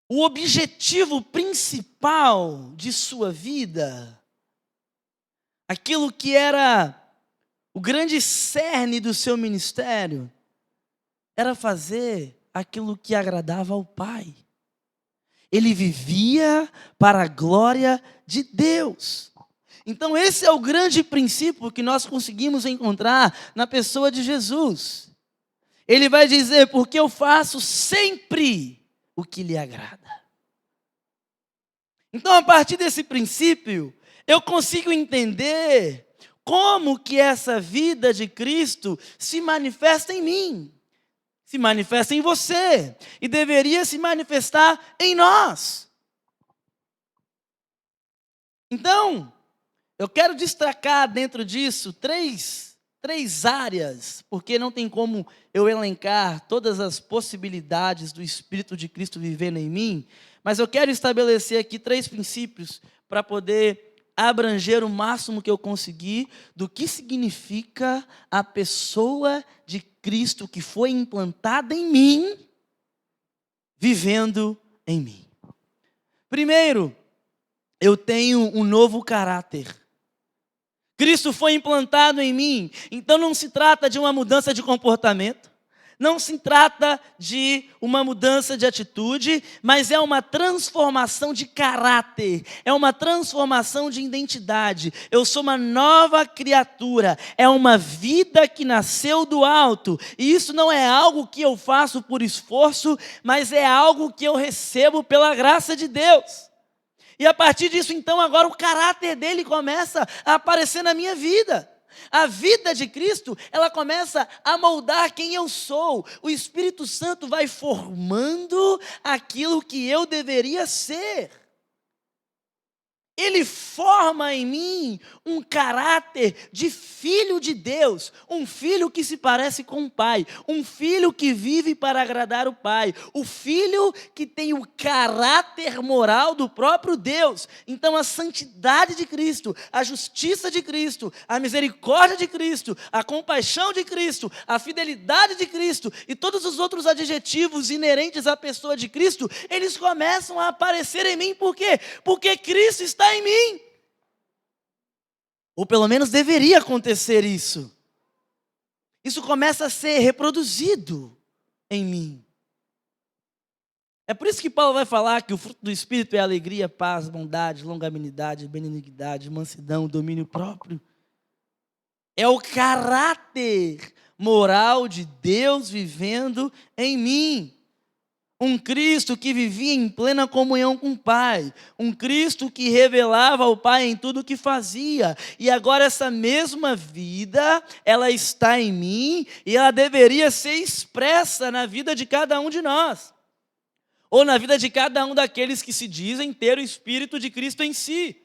o objetivo principal de sua vida, aquilo que era o grande cerne do seu ministério, era fazer aquilo que agradava ao Pai. Ele vivia para a glória de Deus. Então esse é o grande princípio que nós conseguimos encontrar na pessoa de Jesus. Ele vai dizer, porque eu faço sempre o que lhe agrada. Então, a partir desse princípio, eu consigo entender como que essa vida de Cristo se manifesta em mim, se manifesta em você, e deveria se manifestar em nós. Então, eu quero destacar dentro disso três áreas, porque não tem como eu elencar todas as possibilidades do Espírito de Cristo vivendo em mim, mas eu quero estabelecer aqui 3 princípios para poder abranger o máximo que eu conseguir do que significa a pessoa de Cristo que foi implantada em mim, vivendo em mim. Primeiro, eu tenho um novo caráter. Cristo foi implantado em mim, então não se trata de uma mudança de comportamento, não se trata de uma mudança de atitude, mas é uma transformação de caráter, é uma transformação de identidade. Eu sou uma nova criatura, é uma vida que nasceu do alto, e isso não é algo que eu faço por esforço, mas é algo que eu recebo pela graça de Deus. E a partir disso, então, agora o caráter dele começa a aparecer na minha vida. A vida de Cristo, ela começa a moldar quem eu sou. O Espírito Santo vai formando aquilo que eu deveria ser. Ele forma em mim um caráter de filho de Deus, um filho que se parece com o Pai, um filho que vive para agradar o Pai, o filho que tem o caráter moral do próprio Deus. Então a santidade de Cristo, a justiça de Cristo, a misericórdia de Cristo, a compaixão de Cristo, a fidelidade de Cristo e todos os outros adjetivos inerentes à pessoa de Cristo, eles começam a aparecer em mim. Por quê? Porque Cristo está em mim. Ou pelo menos deveria acontecer isso. Isso começa a ser reproduzido em mim. É por isso que Paulo vai falar que o fruto do Espírito é alegria, paz, bondade, longanimidade, benignidade, mansidão, domínio próprio. É o caráter moral de Deus vivendo em mim. Um Cristo que vivia em plena comunhão com o Pai. Um Cristo que revelava ao Pai em tudo o que fazia. E agora essa mesma vida, ela está em mim e ela deveria ser expressa na vida de cada um de nós. Ou na vida de cada um daqueles que se dizem ter o Espírito de Cristo em si.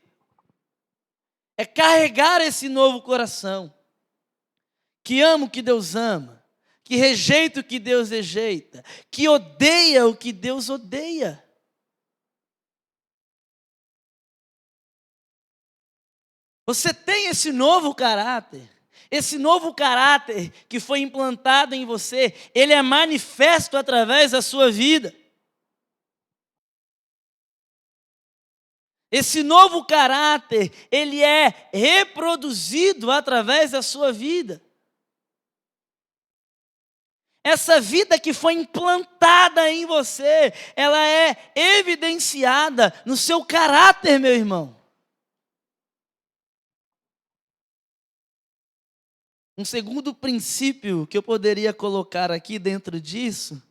É carregar esse novo coração, que ama o que Deus ama, que rejeita o que Deus rejeita, que odeia o que Deus odeia. Você tem esse novo caráter que foi implantado em você, ele é manifesto através da sua vida. Esse novo caráter, ele é reproduzido através da sua vida. Essa vida que foi implantada em você, ela é evidenciada no seu caráter, meu irmão. Um segundo princípio que eu poderia colocar aqui dentro disso,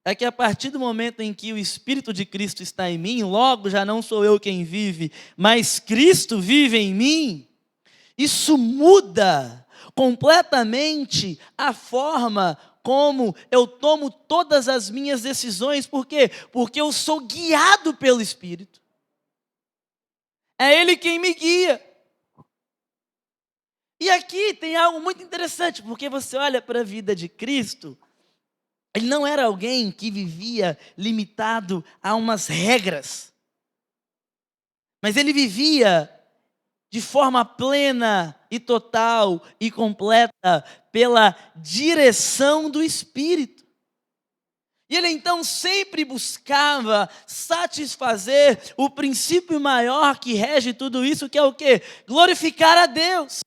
é que a partir do momento em que o Espírito de Cristo está em mim, logo já não sou eu quem vive, mas Cristo vive em mim, isso muda completamente a forma como eu tomo todas as minhas decisões. Por quê? Porque eu sou guiado pelo Espírito. É Ele quem me guia. E aqui tem algo muito interessante, porque você olha para a vida de Cristo, ele não era alguém que vivia limitado a umas regras, mas ele vivia de forma plena e total e completa pela direção do Espírito. E ele então sempre buscava satisfazer o princípio maior que rege tudo isso, que é o quê? Glorificar a Deus.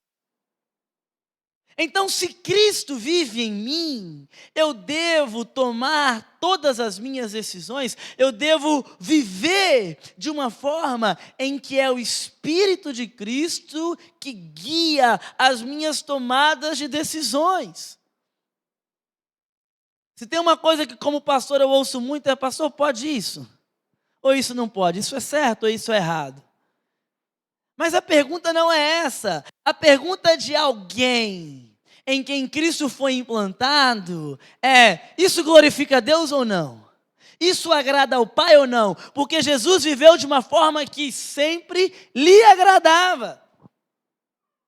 Então, se Cristo vive em mim, eu devo tomar todas as minhas decisões, eu devo viver de uma forma em que é o Espírito de Cristo que guia as minhas tomadas de decisões. Se tem uma coisa que como pastor eu ouço muito é: pastor, pode isso? Ou isso não pode? Isso é certo ou isso é errado? Mas a pergunta não é essa. A pergunta de alguém em quem Cristo foi implantado é: isso glorifica a Deus ou não? Isso agrada ao Pai ou não? Porque Jesus viveu de uma forma que sempre lhe agradava.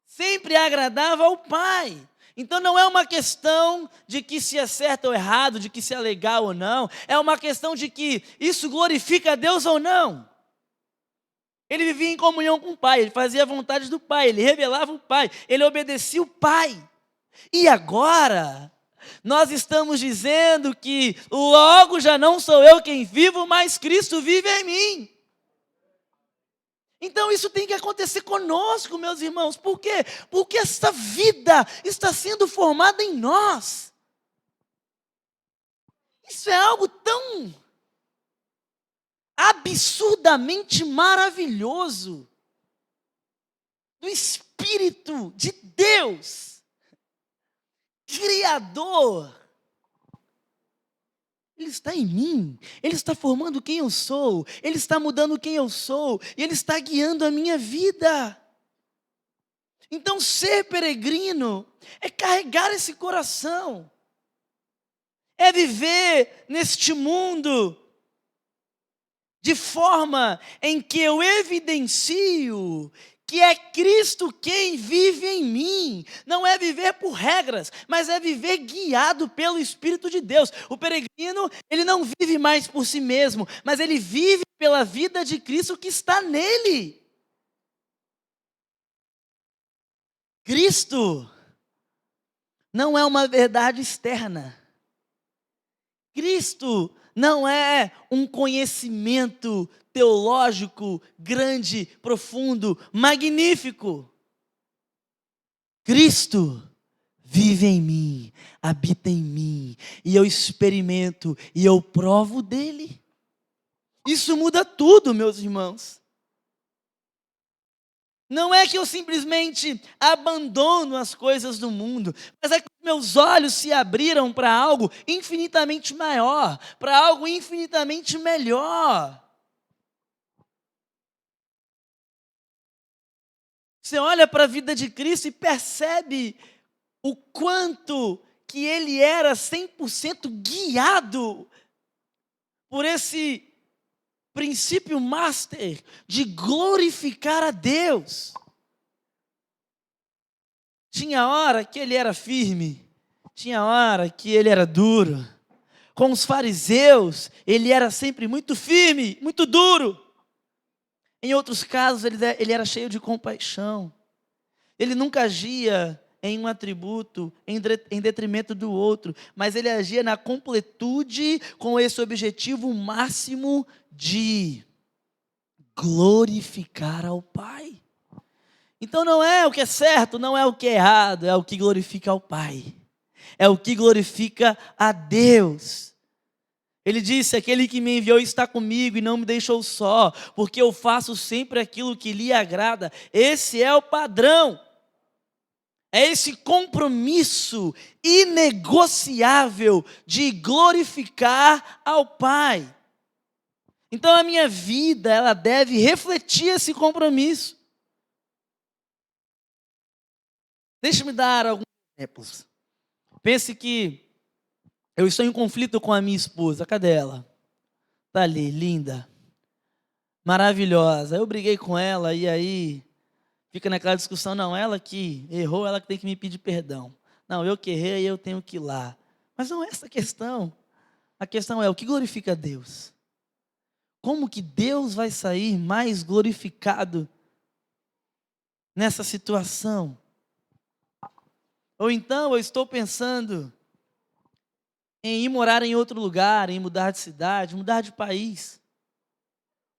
Sempre agradava ao Pai. Então não é uma questão de que se é certo ou errado, de que se é legal ou não. É uma questão de que isso glorifica a Deus ou não. Ele vivia em comunhão com o Pai, ele fazia a vontade do Pai, ele revelava o Pai, ele obedecia o Pai. E agora, nós estamos dizendo que logo já não sou eu quem vivo, mas Cristo vive em mim. Então isso tem que acontecer conosco, meus irmãos. Por quê? Porque essa vida está sendo formada em nós. Isso é algo tão absurdamente maravilhoso do Espírito de Deus, Criador. Ele está em mim, Ele está formando quem eu sou, Ele está mudando quem eu sou, e Ele está guiando a minha vida. Então ser peregrino é carregar esse coração, é viver neste mundo de forma em que eu evidencio que é Cristo quem vive em mim. Não é viver por regras, mas é viver guiado pelo Espírito de Deus. O peregrino, ele não vive mais por si mesmo, mas ele vive pela vida de Cristo que está nele. Cristo não é uma verdade externa. Cristo não é um conhecimento teológico grande, profundo, magnífico. Cristo vive em mim, habita em mim, e eu experimento e eu provo dele. Isso muda tudo, meus irmãos. Não é que eu simplesmente abandono as coisas do mundo, mas é que meus olhos se abriram para algo infinitamente maior, para algo infinitamente melhor. Você olha para a vida de Cristo e percebe o quanto que ele era 100% guiado por esse princípio master de glorificar a Deus. Tinha hora que ele era firme, tinha hora que ele era duro. Com os fariseus, ele era sempre muito firme, muito duro. Em outros casos, ele era cheio de compaixão. Ele nunca agia em um atributo em detrimento do outro, mas ele agia na completude com esse objetivo máximo de glorificar ao Pai. Então não é o que é certo, não é o que é errado, é o que glorifica ao Pai. É o que glorifica a Deus. Ele disse: aquele que me enviou está comigo e não me deixou só, porque eu faço sempre aquilo que lhe agrada. Esse é o padrão. É esse compromisso inegociável de glorificar ao Pai. Então a minha vida, ela deve refletir esse compromisso. Deixa-me dar alguns exemplos. Pense que eu estou em conflito com a minha esposa. Cadê ela? Está ali, linda, maravilhosa. Eu briguei com ela e aí fica naquela discussão, não, ela que errou, ela que tem que me pedir perdão. Não, eu que errei, eu tenho que ir lá. Mas não é essa a questão. A questão é o que glorifica a Deus. Como que Deus vai sair mais glorificado nessa situação? Ou então eu estou pensando em ir morar em outro lugar, em mudar de cidade, mudar de país.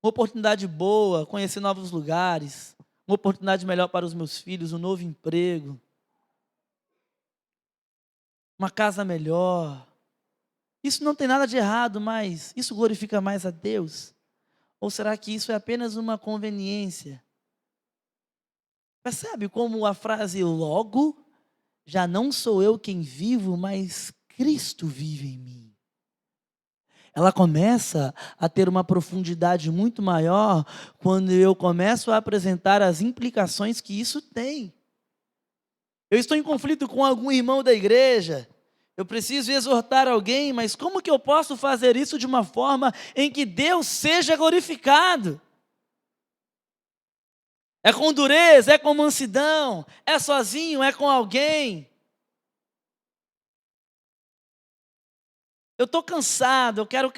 Uma oportunidade boa, conhecer novos lugares, uma oportunidade melhor para os meus filhos, um novo emprego, uma casa melhor. Isso não tem nada de errado, mas isso glorifica mais a Deus? Ou será que isso é apenas uma conveniência? Percebe como a frase logo, já não sou eu quem vivo, mas Cristo vive em mim. Ela começa a ter uma profundidade muito maior quando eu começo a apresentar as implicações que isso tem. Eu estou em conflito com algum irmão da igreja, eu preciso exortar alguém, mas como que eu posso fazer isso de uma forma em que Deus seja glorificado? É com dureza, é com mansidão, é sozinho, é com alguém. Eu estou cansado, eu quero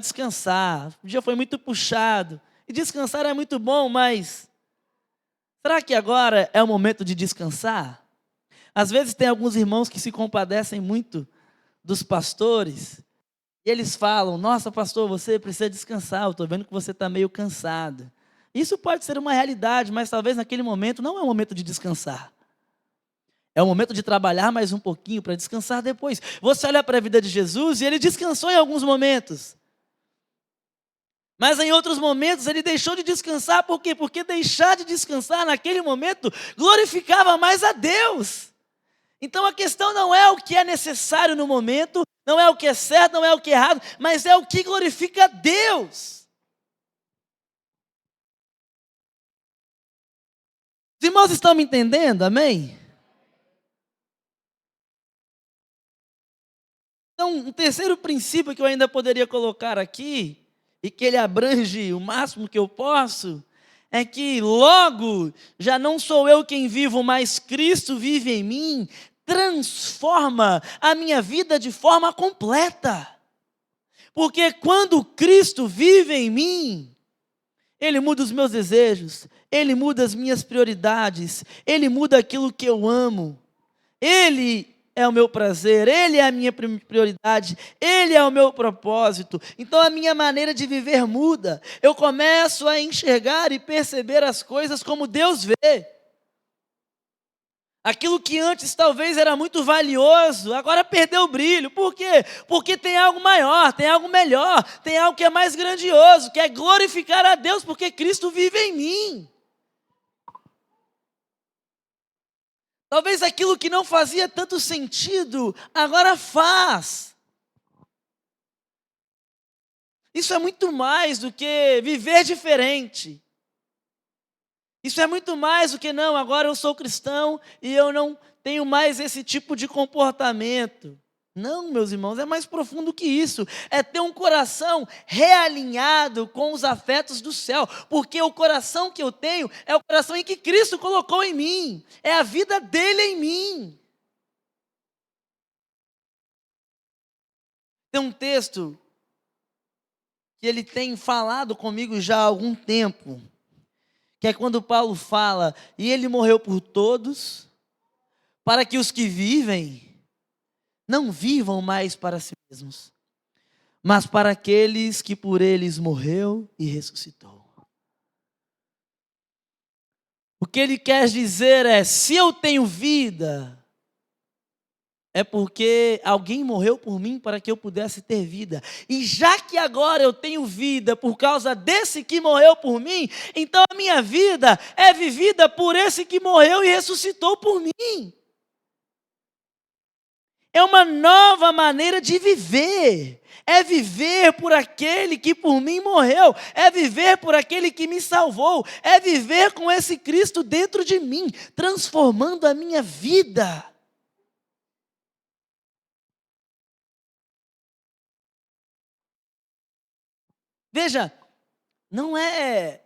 descansar. O dia foi muito puxado. E descansar é muito bom, mas será que agora é o momento de descansar? Às vezes tem alguns irmãos que se compadecem muito dos pastores. E eles falam, nossa pastor, você precisa descansar, eu estou vendo que você está meio cansado. Isso pode ser uma realidade, mas talvez naquele momento não é o momento de descansar. É o momento de trabalhar mais um pouquinho para descansar depois. Você olha para a vida de Jesus e ele descansou em alguns momentos. Mas em outros momentos ele deixou de descansar. Por quê? Porque deixar de descansar naquele momento glorificava mais a Deus. Então a questão não é o que é necessário no momento, não é o que é certo, não é o que é errado, mas é o que glorifica a Deus. Os irmãos estão me entendendo? Amém? Então, um terceiro princípio que eu ainda poderia colocar aqui, e que ele abrange o máximo que eu posso, é que logo, já não sou eu quem vivo, mas Cristo vive em mim, transforma a minha vida de forma completa. Porque quando Cristo vive em mim, Ele muda os meus desejos, Ele muda as minhas prioridades, Ele muda aquilo que eu amo, Ele é o meu prazer, Ele é a minha prioridade, Ele é o meu propósito. Então a minha maneira de viver muda. Eu começo a enxergar e perceber as coisas como Deus vê. Aquilo que antes talvez era muito valioso, agora perdeu o brilho. Por quê? Porque tem algo maior, tem algo melhor, tem algo que é mais grandioso, que é glorificar a Deus, porque Cristo vive em mim. Talvez aquilo que não fazia tanto sentido, agora faz. Isso é muito mais do que viver diferente. Isso é muito mais do que, não, agora eu sou cristão e eu não tenho mais esse tipo de comportamento. Não, meus irmãos, é mais profundo que isso. É ter um coração realinhado com os afetos do céu. Porque o coração que eu tenho é o coração em que Cristo colocou em mim. É a vida dele em mim. Tem um texto que ele tem falado comigo já há algum tempo, que é quando Paulo fala, e ele morreu por todos, para que os que vivem não vivam mais para si mesmos, mas para aqueles que por eles morreu e ressuscitou. O que ele quer dizer é, se eu tenho vida, é porque alguém morreu por mim para que eu pudesse ter vida. E já que agora eu tenho vida por causa desse que morreu por mim, então a minha vida é vivida por esse que morreu e ressuscitou por mim. É uma nova maneira de viver. É viver por aquele que por mim morreu. É viver por aquele que me salvou. É viver com esse Cristo dentro de mim, transformando a minha vida. Veja, não é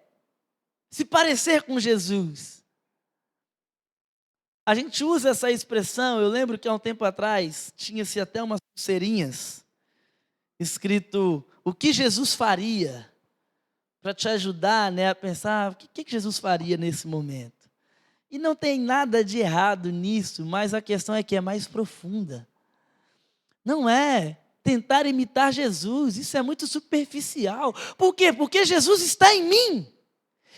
se parecer com Jesus. A gente usa essa expressão, eu lembro que há um tempo atrás, tinha-se até umas pulseirinhas, escrito, o que Jesus faria, para te ajudar, né, a pensar, o que Jesus faria nesse momento? E não tem nada de errado nisso, mas a questão é que é mais profunda. Não é tentar imitar Jesus, isso é muito superficial. Por quê? Porque Jesus está em mim.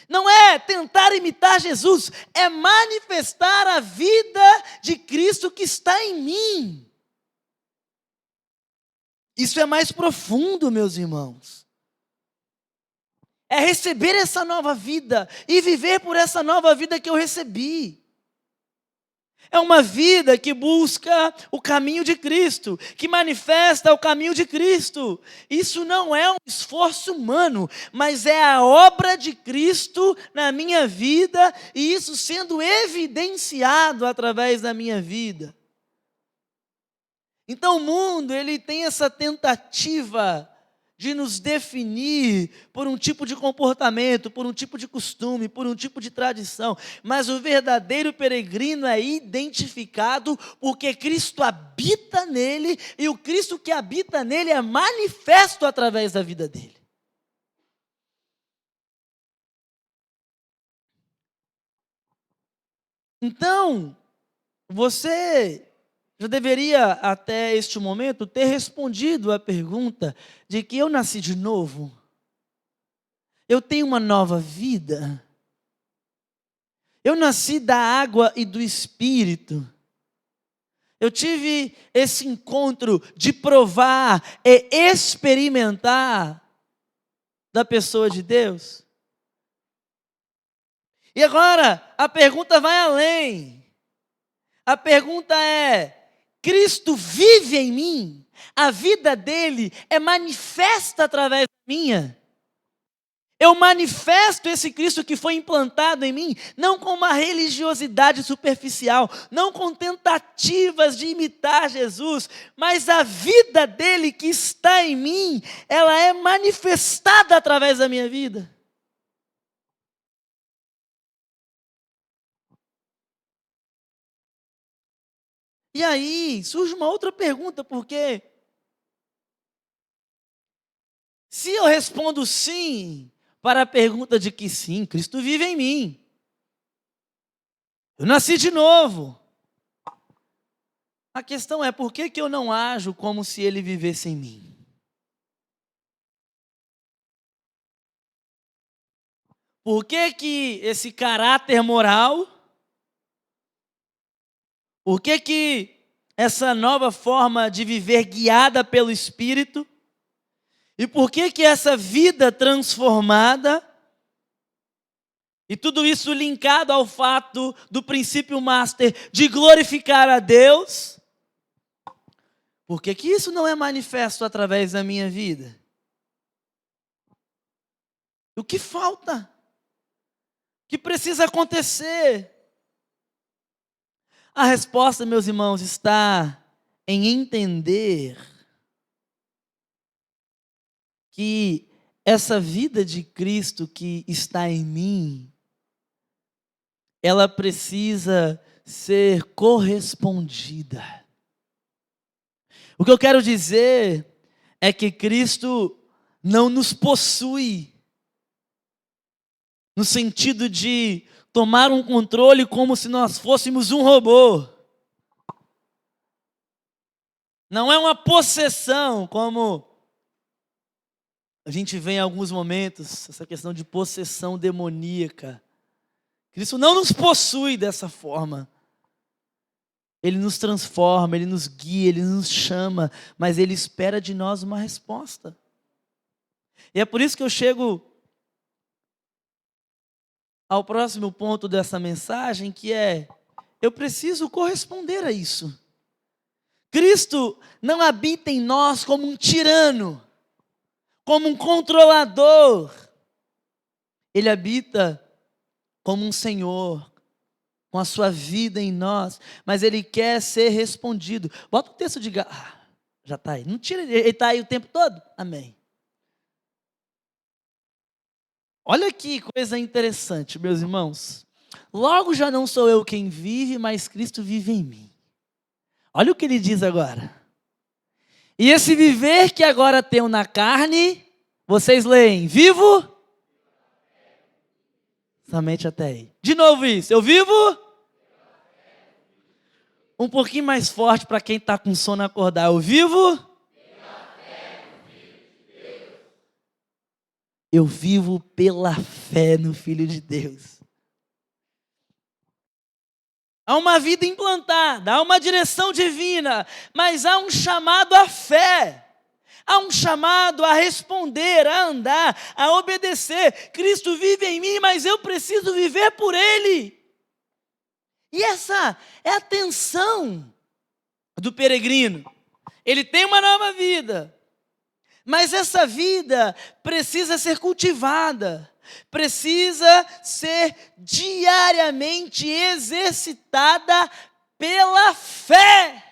Não é tentar imitar Jesus, é manifestar a vida de Cristo que está em mim. Isso é mais profundo, meus irmãos. É receber essa nova vida e viver por essa nova vida que eu recebi. É uma vida que busca o caminho de Cristo, que manifesta o caminho de Cristo. Isso não é um esforço humano, mas é a obra de Cristo na minha vida e isso sendo evidenciado através da minha vida. Então o mundo, ele tem essa tentativa de nos definir por um tipo de comportamento, por um tipo de costume, por um tipo de tradição. Mas o verdadeiro peregrino é identificado porque Cristo habita nele e o Cristo que habita nele é manifesto através da vida dele. Então, você já deveria, até este momento, ter respondido a pergunta de que eu nasci de novo. Eu tenho uma nova vida. Eu nasci da água e do Espírito. Eu tive esse encontro de provar e experimentar da pessoa de Deus. E agora, a pergunta vai além. A pergunta é, Cristo vive em mim, a vida dele é manifesta através da minha. Eu manifesto esse Cristo que foi implantado em mim, não com uma religiosidade superficial, não com tentativas de imitar Jesus, mas a vida dele que está em mim, ela é manifestada através da minha vida. E aí surge uma outra pergunta, porque se eu respondo sim para a pergunta de que sim, Cristo vive em mim, eu nasci de novo, a questão é por que eu não ajo como se ele vivesse em mim? Por que esse caráter moral, por que essa nova forma de viver guiada pelo Espírito, e por que essa vida transformada E tudo isso linkado ao fato do princípio master de glorificar a Deus. Por que que isso não é manifesto através da minha vida? O que falta? O que precisa acontecer? A resposta, meus irmãos, está em entender que essa vida de Cristo que está em mim, ela precisa ser correspondida. O que eu quero dizer é que Cristo não nos possui, no sentido de tomar um controle como se nós fôssemos um robô. Não é uma possessão, como a gente vê em alguns momentos, essa questão de possessão demoníaca. Cristo não nos possui dessa forma. Ele nos transforma, Ele nos guia, Ele nos chama, mas Ele espera de nós uma resposta. E é por isso que eu chego ao próximo ponto dessa mensagem, que é: eu preciso corresponder a isso. Cristo não habita em nós como um tirano, como um controlador. Ele habita como um Senhor, com a sua vida em nós, mas Ele quer ser respondido. Bota o texto de já está aí. Não tira, ele está aí o tempo todo? Amém. Olha que coisa interessante, meus irmãos. Logo já não sou eu quem vive, mas Cristo vive em mim. Olha o que ele diz agora. E esse viver que agora tenho na carne, vocês leem, vivo? Somente até aí. De novo isso, eu vivo? Um pouquinho mais forte para quem está com sono acordar. Eu vivo? Eu vivo pela fé no Filho de Deus. Há uma vida implantada, há uma direção divina, mas há um chamado à fé. Há um chamado a responder, a andar, a obedecer. Cristo vive em mim, mas eu preciso viver por Ele. E essa é a tensão do peregrino. Ele tem uma nova vida, mas essa vida precisa ser cultivada, precisa ser diariamente exercitada pela fé.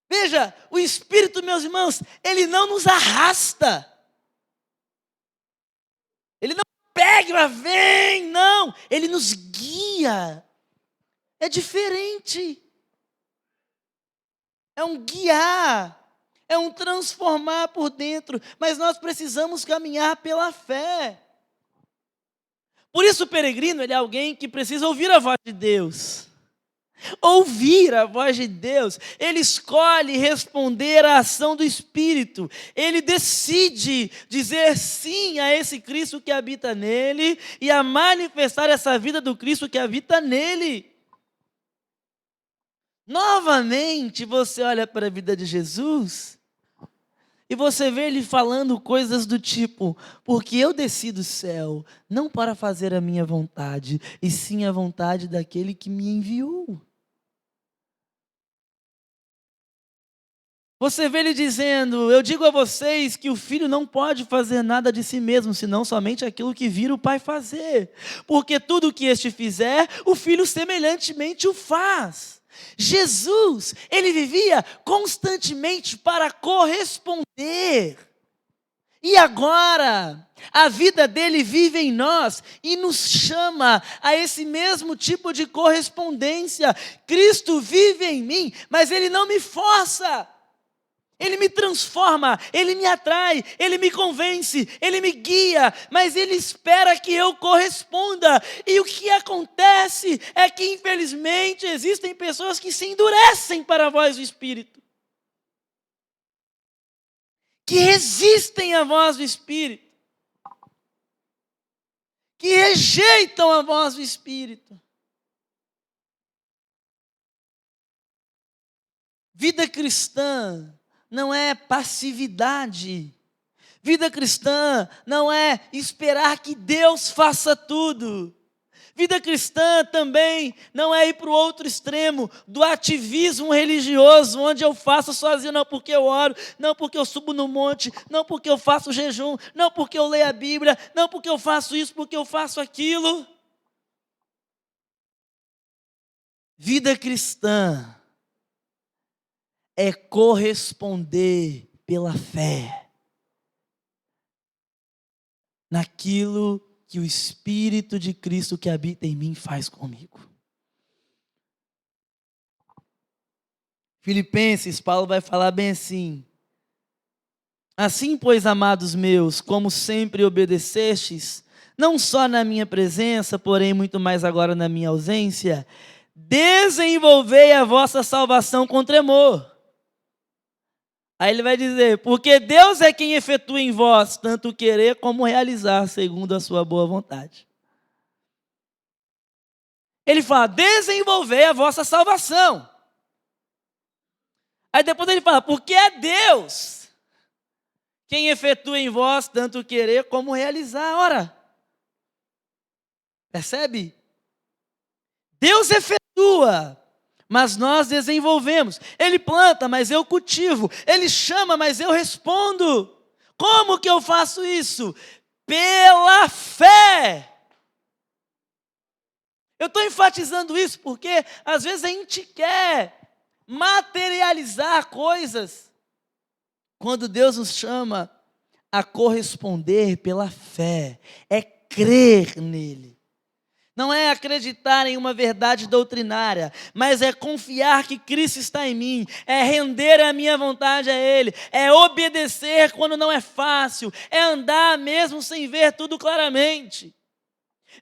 Veja, o Espírito, meus irmãos, ele não nos arrasta. Ele não pega, vem, não. Ele nos guia. É diferente. É um guiar. É um transformar por dentro, mas nós precisamos caminhar pela fé. Por isso o peregrino, ele é alguém que precisa ouvir a voz de Deus. Ouvir a voz de Deus. Ele escolhe responder à ação do Espírito. Ele decide dizer sim a esse Cristo que habita nele e a manifestar essa vida do Cristo que habita nele. Novamente, você olha para a vida de Jesus e você vê ele falando coisas do tipo: porque eu desci do céu, não para fazer a minha vontade, e sim a vontade daquele que me enviou. Você vê ele dizendo: eu digo a vocês que o filho não pode fazer nada de si mesmo, senão somente aquilo que vira o pai fazer. Porque tudo o que este fizer, o filho semelhantemente o faz. Jesus, ele vivia constantemente para corresponder. E agora, a vida dele vive em nós e nos chama a esse mesmo tipo de correspondência. Cristo vive em mim, mas ele não me força. Ele me transforma, Ele me atrai, Ele me convence, Ele me guia, mas Ele espera que eu corresponda. E o que acontece é que, infelizmente, existem pessoas que se endurecem para a voz do Espírito, que resistem à voz do Espírito, que rejeitam a voz do Espírito. Vida cristã não é passividade. Vida cristã não é esperar que Deus faça tudo. Vida cristã também não é ir para o outro extremo do ativismo religioso, onde eu faço sozinho, não porque eu oro, não porque eu subo no monte, não porque eu faço jejum, não porque eu leio a Bíblia, não porque eu faço isso, porque eu faço aquilo. Vida cristã é corresponder pela fé naquilo que o Espírito de Cristo que habita em mim faz comigo. Filipenses, Paulo vai falar bem assim: assim, pois, amados meus, como sempre obedecestes, não só na minha presença, porém muito mais agora na minha ausência, desenvolvei a vossa salvação com tremor. Aí ele vai dizer, porque Deus é quem efetua em vós tanto querer como realizar, segundo a sua boa vontade. Ele fala, desenvolver a vossa salvação. Aí depois ele fala, porque é Deus quem efetua em vós tanto querer como realizar. Ora, percebe? Deus efetua, mas nós desenvolvemos. Ele planta, mas eu cultivo. Ele chama, mas eu respondo. Como que eu faço isso? Pela fé. Eu estou enfatizando isso porque às vezes a gente quer materializar coisas, quando Deus nos chama a corresponder pela fé. É crer nele. Não é acreditar em uma verdade doutrinária, mas é confiar que Cristo está em mim, é render a minha vontade a Ele, é obedecer quando não é fácil, é andar mesmo sem ver tudo claramente.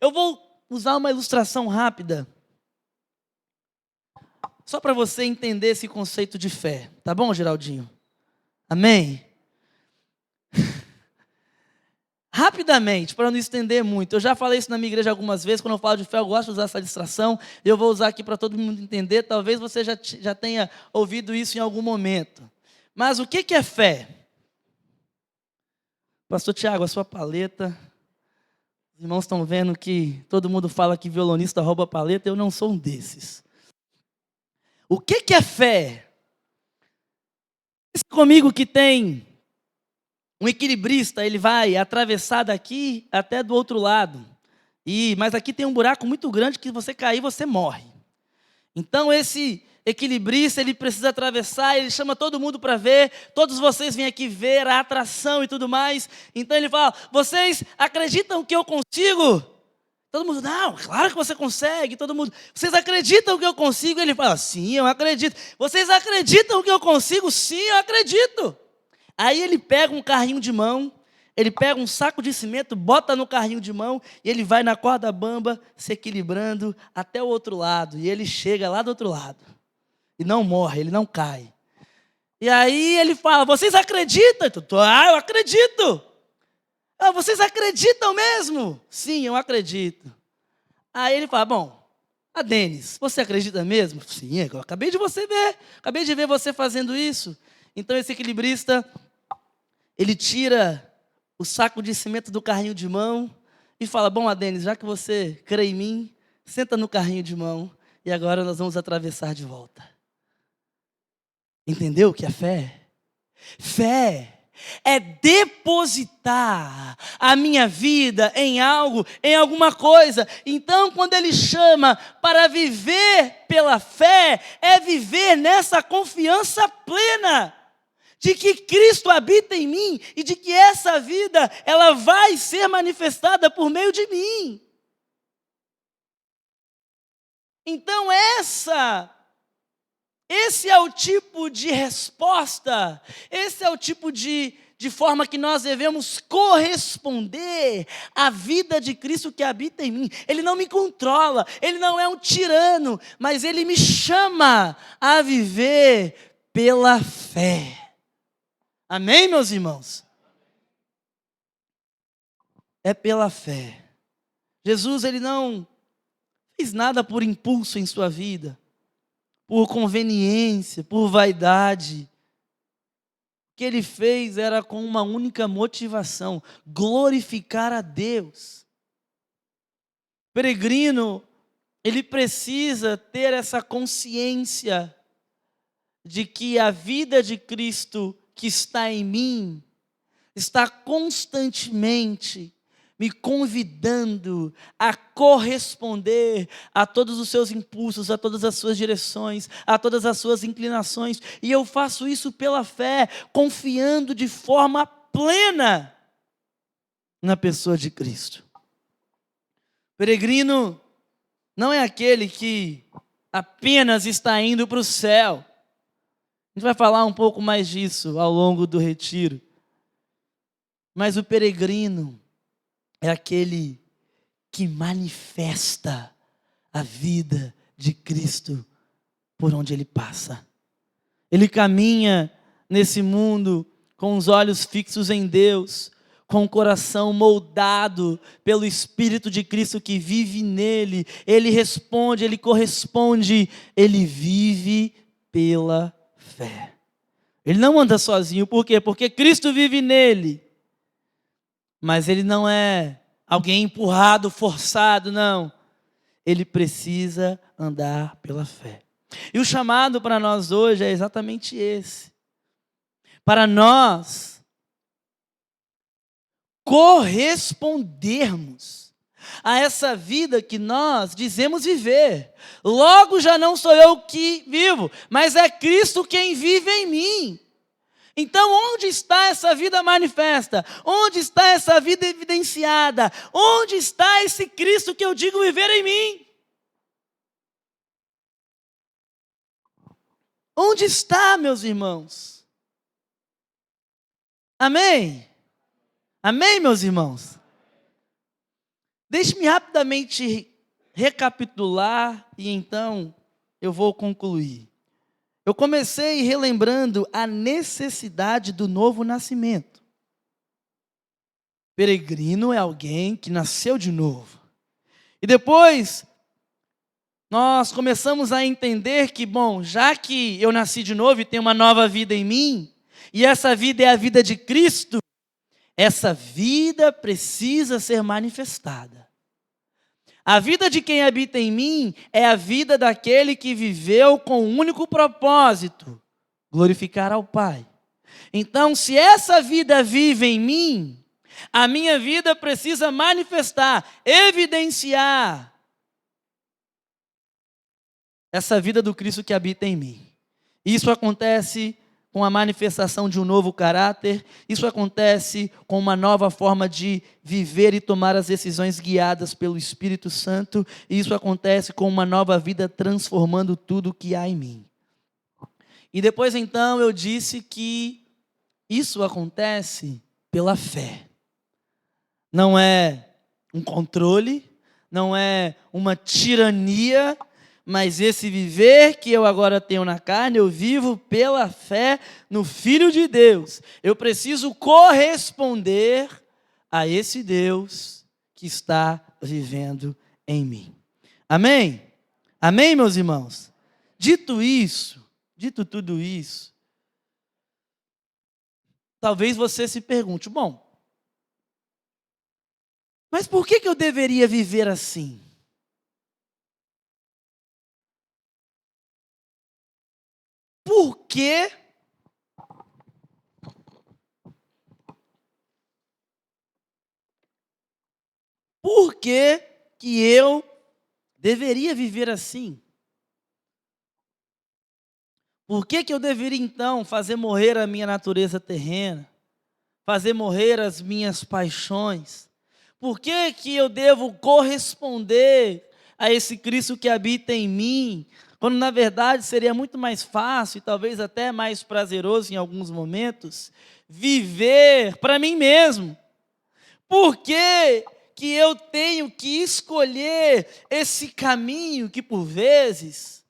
Eu vou usar uma ilustração rápida, só para você entender esse conceito de fé. Tá bom, Geraldinho? Amém? Rapidamente, para não estender muito, eu já falei isso na minha igreja algumas vezes, quando eu falo de fé eu gosto de usar essa ilustração, eu vou usar aqui para todo mundo entender, talvez você já tenha ouvido isso em algum momento. Mas o que é fé? Pastor Tiago, a sua paleta, os irmãos estão vendo que todo mundo fala que violonista rouba paleta, eu não sou um desses. O que é fé? Pense comigo que tem um equilibrista, ele vai atravessar daqui até do outro lado. Mas aqui tem um buraco muito grande que você cair, você morre. Então esse equilibrista, ele precisa atravessar, ele chama todo mundo para ver, todos vocês vêm aqui ver a atração e tudo mais. Então ele fala, vocês acreditam que eu consigo? Todo mundo, não, claro que você consegue. Todo mundo, vocês acreditam que eu consigo? Ele fala, sim, eu acredito. Vocês acreditam que eu consigo? Sim, eu acredito. Aí ele pega um carrinho de mão, ele pega um saco de cimento, bota no carrinho de mão, e ele vai na corda bamba, se equilibrando até o outro lado. E ele chega lá do outro lado. E não morre, ele não cai. E aí ele fala, vocês acreditam? Eu acredito. Vocês acreditam mesmo? Sim, eu acredito. Aí ele fala, bom, Denis, você acredita mesmo? Sim, eu acabei de ver você fazendo isso. Então esse equilibrista, ele tira o saco de cimento do carrinho de mão e fala, bom, Denis, já que você crê em mim, senta no carrinho de mão e agora nós vamos atravessar de volta. Entendeu o que é fé? Fé é depositar a minha vida em algo, em alguma coisa. Então, quando ele chama para viver pela fé, é viver nessa confiança plena de que Cristo habita em mim e de que essa vida, ela vai ser manifestada por meio de mim. Então esse é o tipo de resposta, esse é o tipo de forma que nós devemos corresponder à vida de Cristo que habita em mim. Ele não me controla, Ele não é um tirano, mas Ele me chama a viver pela fé. Amém, meus irmãos? É pela fé. Jesus, Ele não fez nada por impulso em sua vida, por conveniência, por vaidade. que ele fez era com uma única motivação: glorificar a Deus. O peregrino, ele precisa ter essa consciência de que a vida de Cristo que está em mim está constantemente me convidando a corresponder a todos os seus impulsos, a todas as suas direções, a todas as suas inclinações. E eu faço isso pela fé, confiando de forma plena na pessoa de Cristo. Peregrino não é aquele que apenas está indo para o céu. A gente vai falar um pouco mais disso ao longo do retiro. Mas o peregrino é aquele que manifesta a vida de Cristo por onde ele passa. Ele caminha nesse mundo com os olhos fixos em Deus, com o coração moldado pelo Espírito de Cristo que vive nele. Ele responde, ele corresponde, ele vive pela fé. Ele não anda sozinho, por quê? Porque Cristo vive nele. Mas ele não é alguém empurrado, forçado, não. Ele precisa andar pela fé. E o chamado para nós hoje é exatamente esse. Para nós correspondermos a essa vida que nós dizemos viver. Logo já não sou eu que vivo, mas é Cristo quem vive em mim. Então, onde está essa vida manifesta? Onde está essa vida evidenciada? Onde está esse Cristo que eu digo viver em mim? Onde está, meus irmãos? Amém? Amém, meus irmãos? Deixe-me rapidamente recapitular e então eu vou concluir. Eu comecei relembrando a necessidade do novo nascimento. Peregrino é alguém que nasceu de novo. E depois, nós começamos a entender que, bom, já que eu nasci de novo e tenho uma nova vida em mim, e essa vida é a vida de Cristo, essa vida precisa ser manifestada. A vida de quem habita em mim é a vida daquele que viveu com um único propósito: glorificar ao Pai. Então, se essa vida vive em mim, a minha vida precisa manifestar, evidenciar essa vida do Cristo que habita em mim. Isso acontece com a manifestação de um novo caráter, isso acontece com uma nova forma de viver e tomar as decisões guiadas pelo Espírito Santo, e isso acontece com uma nova vida transformando tudo o que há em mim. E depois então eu disse que isso acontece pela fé. Não é um controle, não é uma tirania, mas esse viver que eu agora tenho na carne, eu vivo pela fé no Filho de Deus. Eu preciso corresponder a esse Deus que está vivendo em mim. Amém? Amém, meus irmãos? Dito tudo isso, talvez você se pergunte, bom, mas por que eu deveria viver assim? Por que que eu deveria viver assim? Por que eu deveria então fazer morrer a minha natureza terrena? Fazer morrer as minhas paixões? Por que eu devo corresponder a esse Cristo que habita em mim? Quando na verdade seria muito mais fácil e talvez até mais prazeroso em alguns momentos viver para mim mesmo. Por que eu tenho que escolher esse caminho que por vezes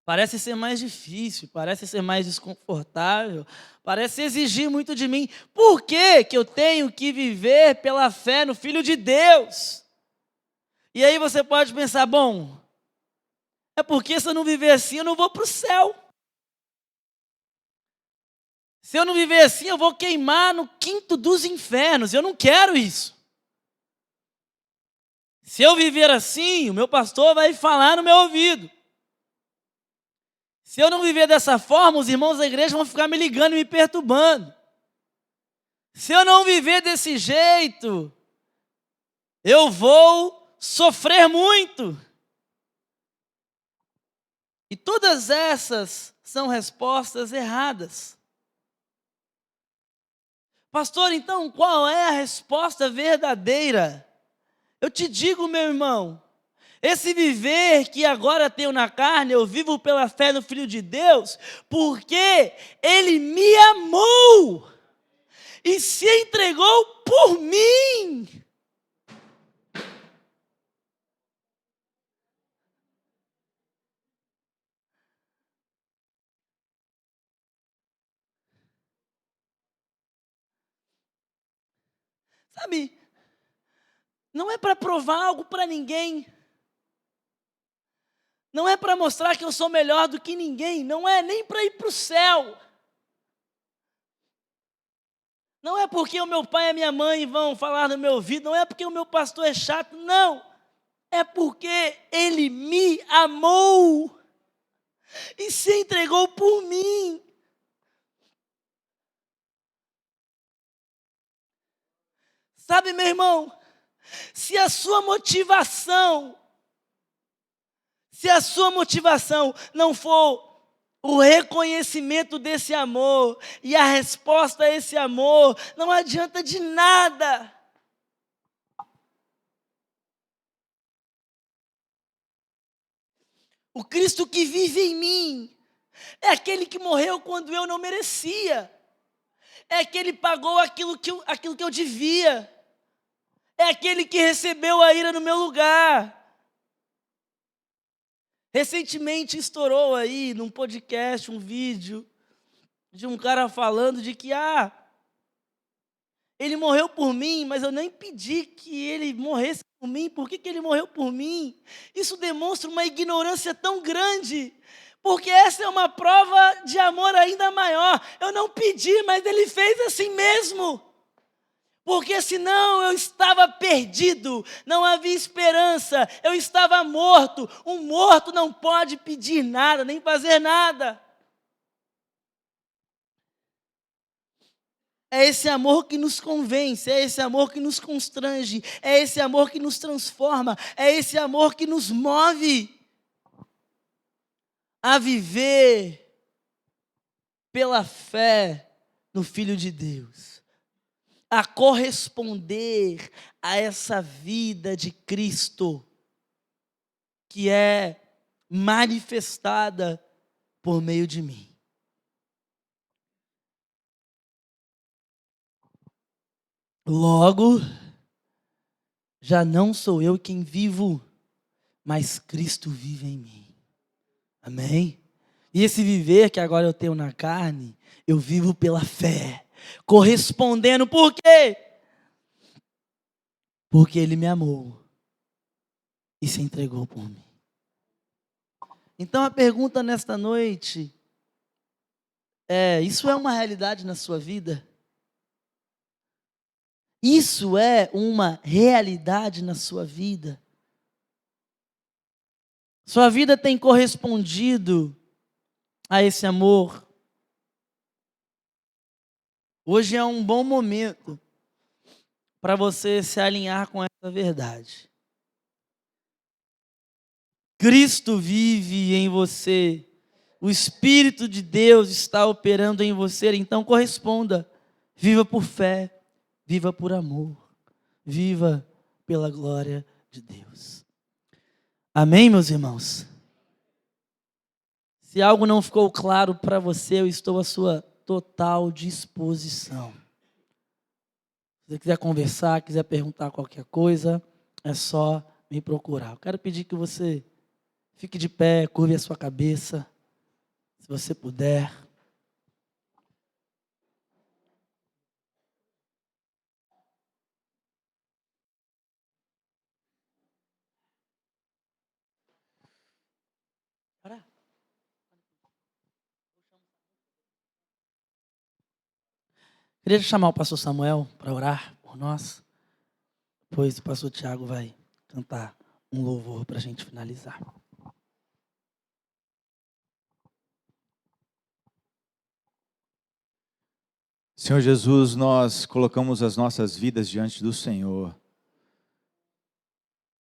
parece ser mais difícil, parece ser mais desconfortável, parece exigir muito de mim? Por que eu tenho que viver pela fé no Filho de Deus? E aí você pode pensar, bom, é porque se eu não viver assim, eu não vou para o céu. Se eu não viver assim, eu vou queimar no quinto dos infernos. Eu não quero isso. Se eu viver assim, o meu pastor vai falar no meu ouvido. Se eu não viver dessa forma, os irmãos da igreja vão ficar me ligando e me perturbando. Se eu não viver desse jeito, eu vou sofrer muito. E todas essas são respostas erradas. Pastor, então qual é a resposta verdadeira? Eu te digo, meu irmão, esse viver que agora tenho na carne, eu vivo pela fé no Filho de Deus, porque Ele me amou e se entregou por mim. Sabe, não é para provar algo para ninguém. Não é para mostrar que eu sou melhor do que ninguém. Não é nem para ir para o céu. Não é porque o meu pai e a minha mãe vão falar no meu ouvido. Não é porque o meu pastor é chato. Não. É porque ele me amou e se entregou por mim. Sabe, meu irmão, se a sua motivação não for o reconhecimento desse amor e a resposta a esse amor, não adianta de nada. O Cristo que vive em mim é aquele que morreu quando eu não merecia. É aquele que pagou aquilo que eu devia. É aquele que recebeu a ira no meu lugar. Recentemente estourou aí num podcast um vídeo de um cara falando de que ele morreu por mim, mas eu nem pedi que ele morresse por mim. Por que ele morreu por mim? Isso demonstra uma ignorância tão grande, porque essa é uma prova de amor ainda maior. Eu não pedi, mas ele fez assim mesmo. Porque senão eu estava perdido, não havia esperança, eu estava morto. Um morto não pode pedir nada, nem fazer nada. É esse amor que nos convence, é esse amor que nos constrange, é esse amor que nos transforma, é esse amor que nos move a viver pela fé no Filho de Deus. A corresponder a essa vida de Cristo que é manifestada por meio de mim. Logo, já não sou eu quem vivo, mas Cristo vive em mim. Amém? E esse viver que agora eu tenho na carne, eu vivo pela fé. Correspondendo, por quê? Porque Ele me amou e se entregou por mim. Então a pergunta nesta noite é: isso é uma realidade na sua vida? Isso é uma realidade na sua vida? Sua vida tem correspondido a esse amor? Hoje é um bom momento para você se alinhar com essa verdade. Cristo vive em você. O Espírito de Deus está operando em você. Então corresponda. Viva por fé. Viva por amor. Viva pela glória de Deus. Amém, meus irmãos? Se algo não ficou claro para você, eu estou à sua total disposição. Se você quiser conversar, quiser perguntar qualquer coisa, é só me procurar. Eu quero pedir que você fique de pé, curve a sua cabeça, se você puder. Queria chamar o pastor Samuel para orar por nós. Depois o pastor Tiago vai cantar um louvor para a gente finalizar. Senhor Jesus, nós colocamos as nossas vidas diante do Senhor.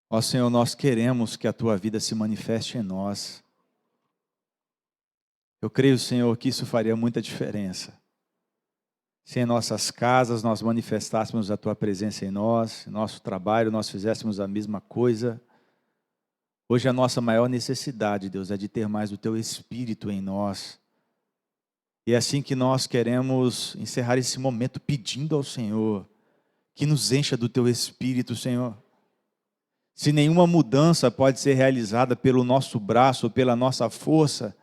Ó Senhor, nós queremos que a Tua vida se manifeste em nós. Eu creio, Senhor, que isso faria muita diferença. Se em nossas casas nós manifestássemos a Tua presença em nós, em nosso trabalho nós fizéssemos a mesma coisa. Hoje a nossa maior necessidade, Deus, é de ter mais do Teu Espírito em nós. E é assim que nós queremos encerrar esse momento pedindo ao Senhor que nos encha do Teu Espírito, Senhor. Se nenhuma mudança pode ser realizada pelo nosso braço ou pela nossa força,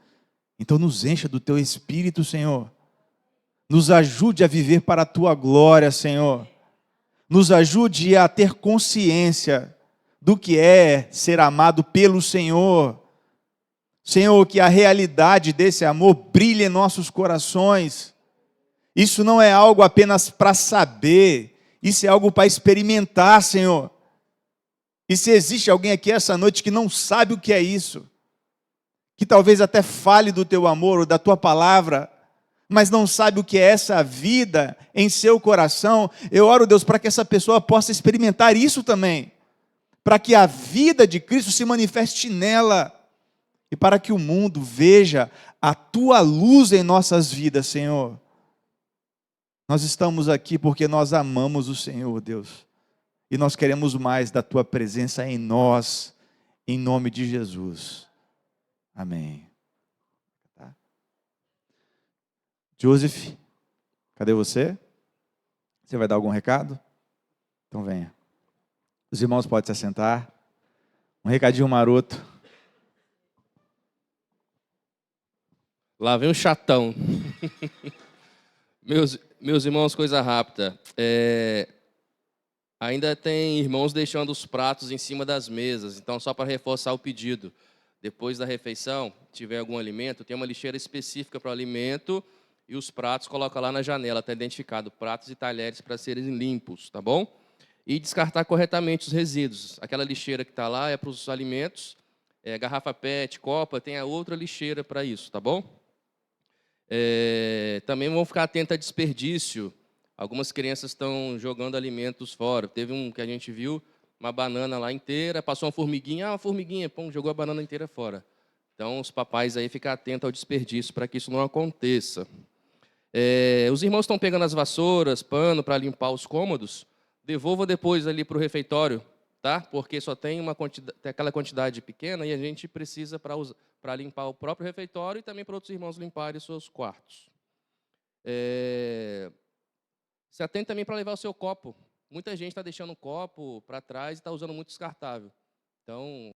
então nos encha do Teu Espírito, Senhor. Nos ajude a viver para a Tua glória, Senhor. Nos ajude a ter consciência do que é ser amado pelo Senhor. Senhor, que a realidade desse amor brilhe em nossos corações. Isso não é algo apenas para saber, isso é algo para experimentar, Senhor. E se existe alguém aqui essa noite que não sabe o que é isso, que talvez até fale do Teu amor ou da Tua palavra, mas não sabe o que é essa vida em seu coração, eu oro, Deus, para que essa pessoa possa experimentar isso também, para que a vida de Cristo se manifeste nela, e para que o mundo veja a Tua luz em nossas vidas, Senhor. Nós estamos aqui porque nós amamos o Senhor, Deus. E nós queremos mais da Tua presença em nós, em nome de Jesus. Amém. Tá. Joseph, cadê você? Você vai dar algum recado? Então venha. Os irmãos podem se assentar. Um recadinho maroto. Lá vem um chatão. Meus irmãos, coisa rápida. Ainda tem irmãos deixando os pratos em cima das mesas. Então, só para reforçar o pedido. Depois da refeição, tiver algum alimento, tem uma lixeira específica para o alimento e os pratos coloca lá na janela, está identificado, pratos e talheres para serem limpos, tá bom? E descartar corretamente os resíduos. Aquela lixeira que está lá é para os alimentos, garrafa PET, copa, tem a outra lixeira para isso, tá bom? Também vão ficar atentos a desperdício. Algumas crianças estão jogando alimentos fora. Teve um que a gente viu, uma banana lá inteira, passou uma formiguinha, pum, jogou a banana inteira fora. Então, os papais aí ficam atentos ao desperdício para que isso não aconteça. Os irmãos estão pegando as vassouras, pano para limpar os cômodos, devolva depois ali para o refeitório, tá? Porque só tem tem aquela quantidade pequena e a gente precisa para limpar o próprio refeitório e também para outros irmãos limparem seus quartos. Se atente também para levar o seu copo. Muita gente está deixando o copo para trás e está usando muito descartável. Então,